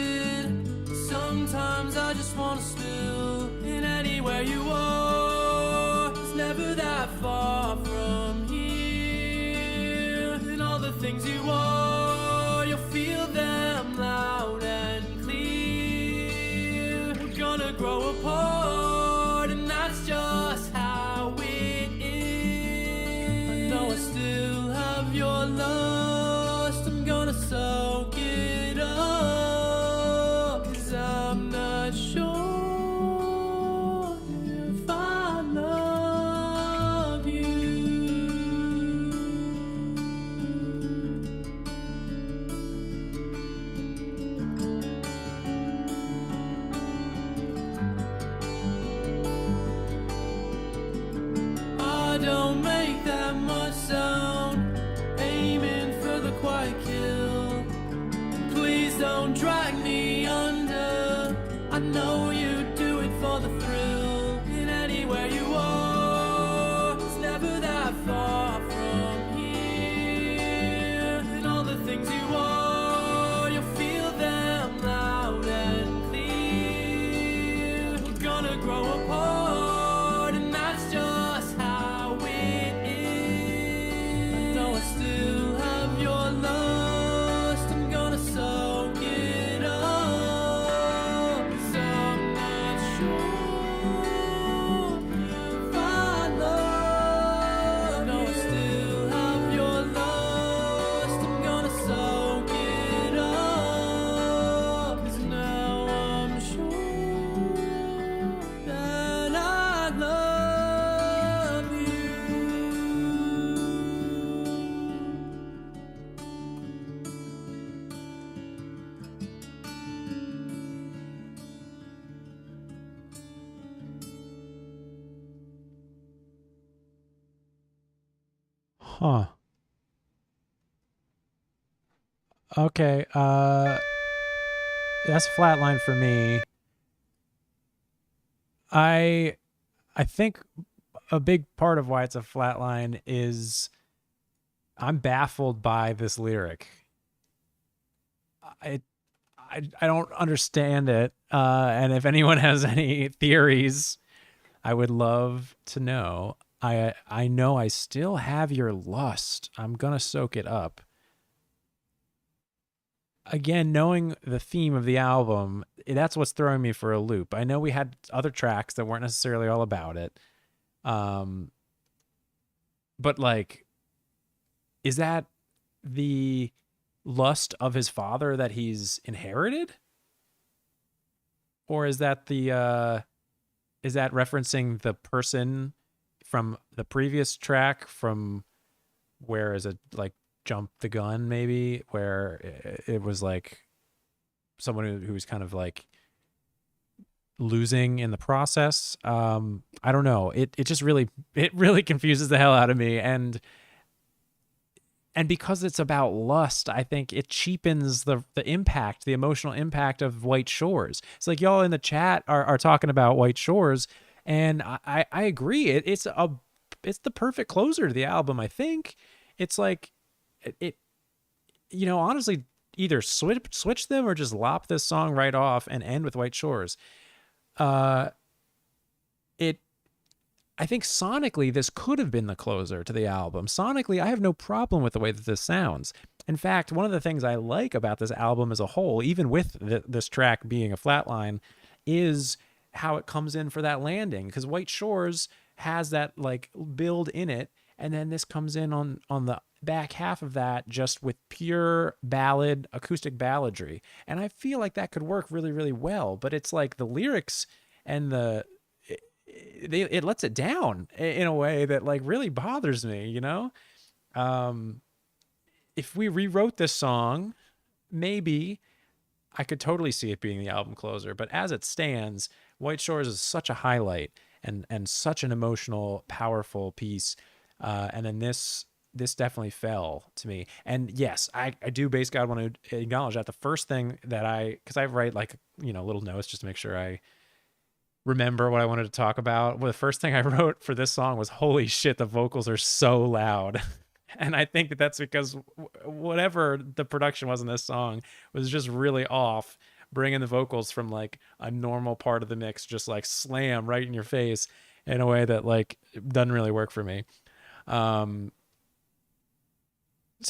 Sometimes I just want to spill in anywhere you are. It's never that far from here, and all the things you are, you'll feel them loud and clear. We're gonna grow apart, and that's just how it I still have your lust. I'm gonna soak it up, 'cause I'm not sure if I love you. I don't make that much sound, aiming for the quiet kill. Please don't drag me under. I know you do it for the thrill. In anywhere you are, it's never that far from here. And all the things you are, you'll feel them loud and clear. We're gonna grow apart, and that's just how it is. Though I still have your lust, I'm gonna soak it up, 'cause I'm not sure if I love. Though I still have your lust, I'm gonna soak it up, 'cause now I'm sure that I love you. Huh. Okay. That's a flat line for me. I think a big part of why it's a flat line is I'm baffled by this lyric. I don't understand it. And if anyone has any theories, I would love to know. I know I still have your lust. I'm gonna soak it up. Again, knowing the theme of the album, that's what's throwing me for a loop. I know we had other tracks that weren't necessarily all about it. Um, but like, is that the lust of his father that he's inherited? Or is that referencing the person from the previous track from where is it like jump the gun maybe where it was like someone who was kind of like losing in the process. I don't know. It just really it really confuses the hell out of me, and because it's about lust, I think it cheapens the impact, the emotional impact of White Shores. It's like y'all in the chat are talking about White Shores, and I agree. It's the perfect closer to the album. I think it's like it honestly either switch them or just lop this song right off and end with White Shores. Uh, it I think sonically, this could have been the closer to the album. Sonically, I have no problem with the way that this sounds. In fact, one of the things I like about this album as a whole, even with this track being a flatline, is how it comes in for that landing. Because White Shores has that like build in it, and then this comes in on the back half of that just with pure ballad, acoustic balladry. And I feel like that could work really, really well. But it's like the lyrics and it lets it down in a way that like really bothers me, um if we rewrote this song, maybe I could totally see it being the album closer, but as it stands, White Shores is such a highlight and such an emotional, powerful piece. And then this definitely fell to me. And yes, I do base God want to acknowledge that the first thing that because I write like little notes just to make sure I remember what I wanted to talk about. Well, the first thing I wrote for this song was, holy shit, the vocals are so loud. And I think that that's because whatever the production was in this song was just really off, bringing the vocals from like a normal part of the mix, just like slam right in your face in a way that like doesn't really work for me. So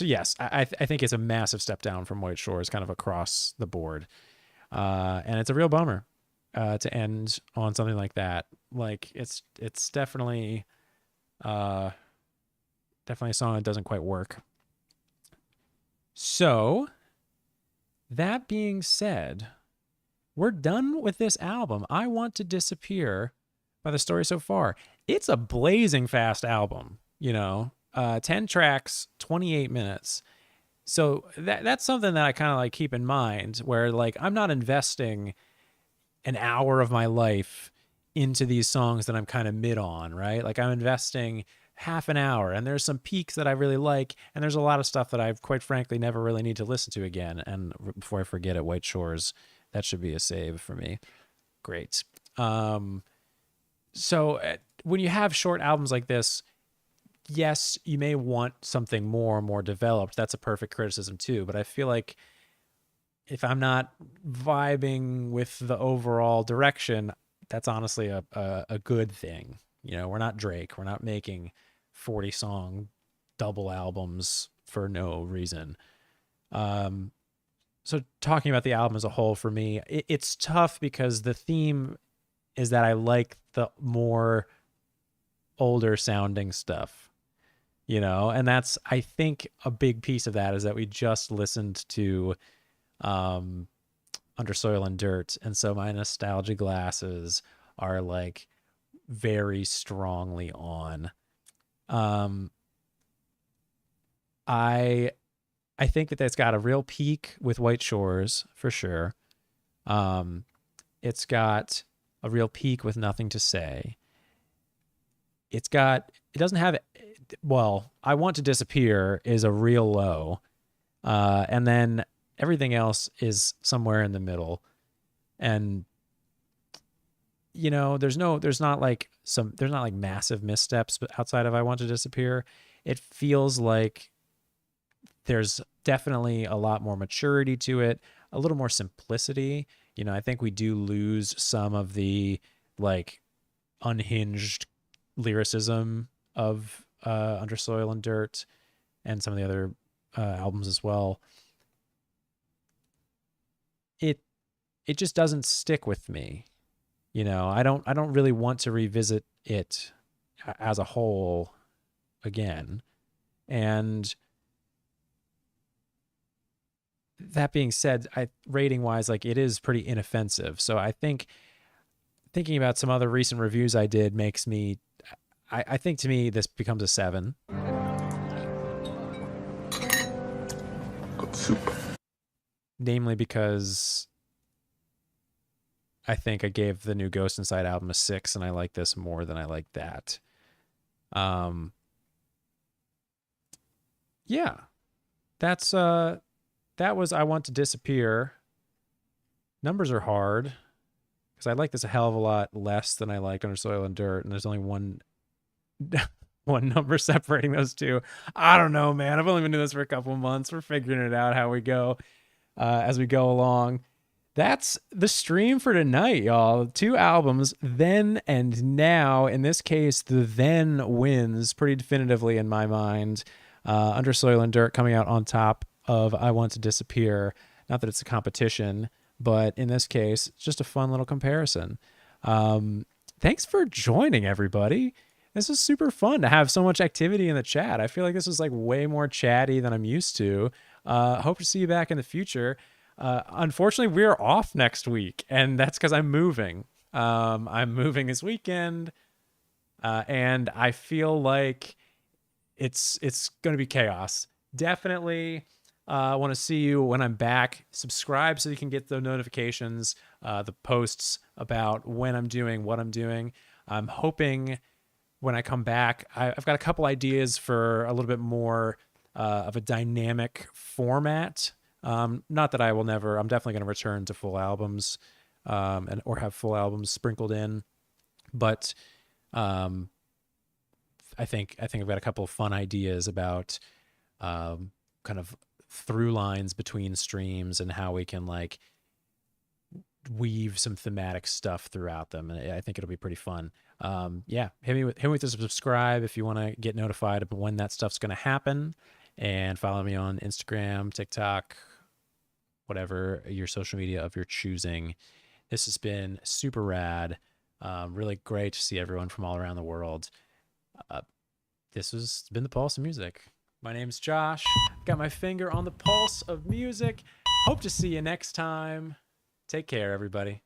yes, I think it's a massive step down from White Shores kind of across the board. And it's a real bummer to end on something like that. Like it's definitely a song that doesn't quite work. So that being said, we're done with this album. I Want to Disappear by The Story So Far. It's a blazing fast album, 10 tracks, 28 minutes. So that's something that I kind of like keep in mind, where like I'm not investing an hour of my life into these songs that I'm kind of mid on, right? Like I'm investing half an hour, and there's some peaks that I really like, and there's a lot of stuff that I've quite frankly never really need to listen to again. And before I forget it, White Shores, that should be a save for me. Great. So when you have short albums like this, yes, you may want something more developed. That's a perfect criticism too. But I feel like if I'm not vibing with the overall direction, that's honestly a good thing. We're not Drake. We're not making 40-song double albums for no reason. So talking about the album as a whole, for me, it's tough because the theme is that I like the more older sounding stuff, and that's, I think, a big piece of that is that we just listened to Under Soil and Dirt, and so my nostalgia glasses are like very strongly on. I think that it's got a real peak with White Shores for sure. It's got a real peak with Nothing to Say. It doesn't have, well, I Want to Disappear is a real low. And then everything else is somewhere in the middle. And there's not like massive missteps outside of I Want to Disappear. It feels like there's definitely a lot more maturity to it, a little more simplicity. I think we do lose some of the like unhinged lyricism of Under Soil and Dirt and some of the other albums as well, it just doesn't stick with me. You know, I don't really want to revisit it as a whole again. And that being said, rating wise, like, it is pretty inoffensive. So I think thinking about some other recent reviews I did makes me, I think to me this becomes a 7. Good soup. Namely because I think I gave the new Ghost Inside album a 6, and I like this more than I like that. Yeah, that's that was I Want to Disappear. Numbers are hard because I like this a hell of a lot less than I like Under Soil and Dirt, and there's only one one number separating those two. I don't know, man. I've only been doing this for a couple of months. We're figuring it out how we go as we go along. That's the stream for tonight, y'all. 2 albums, Then and Now. In this case, the Then wins pretty definitively in my mind. Under Soil and Dirt coming out on top of I Want to Disappear. Not that it's a competition, but in this case, it's just a fun little comparison. Thanks for joining, everybody. This is super fun to have so much activity in the chat. I feel like this was like way more chatty than I'm used to. Hope to see you back in the future. Unfortunately, we're off next week, and that's because I'm moving. I'm moving this weekend, and I feel like it's going to be chaos. Definitely want to see you when I'm back. Subscribe so you can get the notifications, the posts about when I'm doing, what I'm doing. I'm hoping when I come back, I've got a couple ideas for a little bit more of a dynamic format. Not that I will never, I'm definitely going to return to full albums or have full albums sprinkled in. But I think I've got a couple of fun ideas about kind of through lines between streams and how we can like weave some thematic stuff throughout them, and I think it'll be pretty fun. Yeah, hit me with a subscribe if you want to get notified of when that stuff's going to happen, and follow me on Instagram, TikTok, whatever your social media of your choosing. This has been super rad. Really great to see everyone from all around the world. This has been the Pulse of Music. My name's Josh. Got my finger on the pulse of music. Hope to see you next time. Take care, everybody.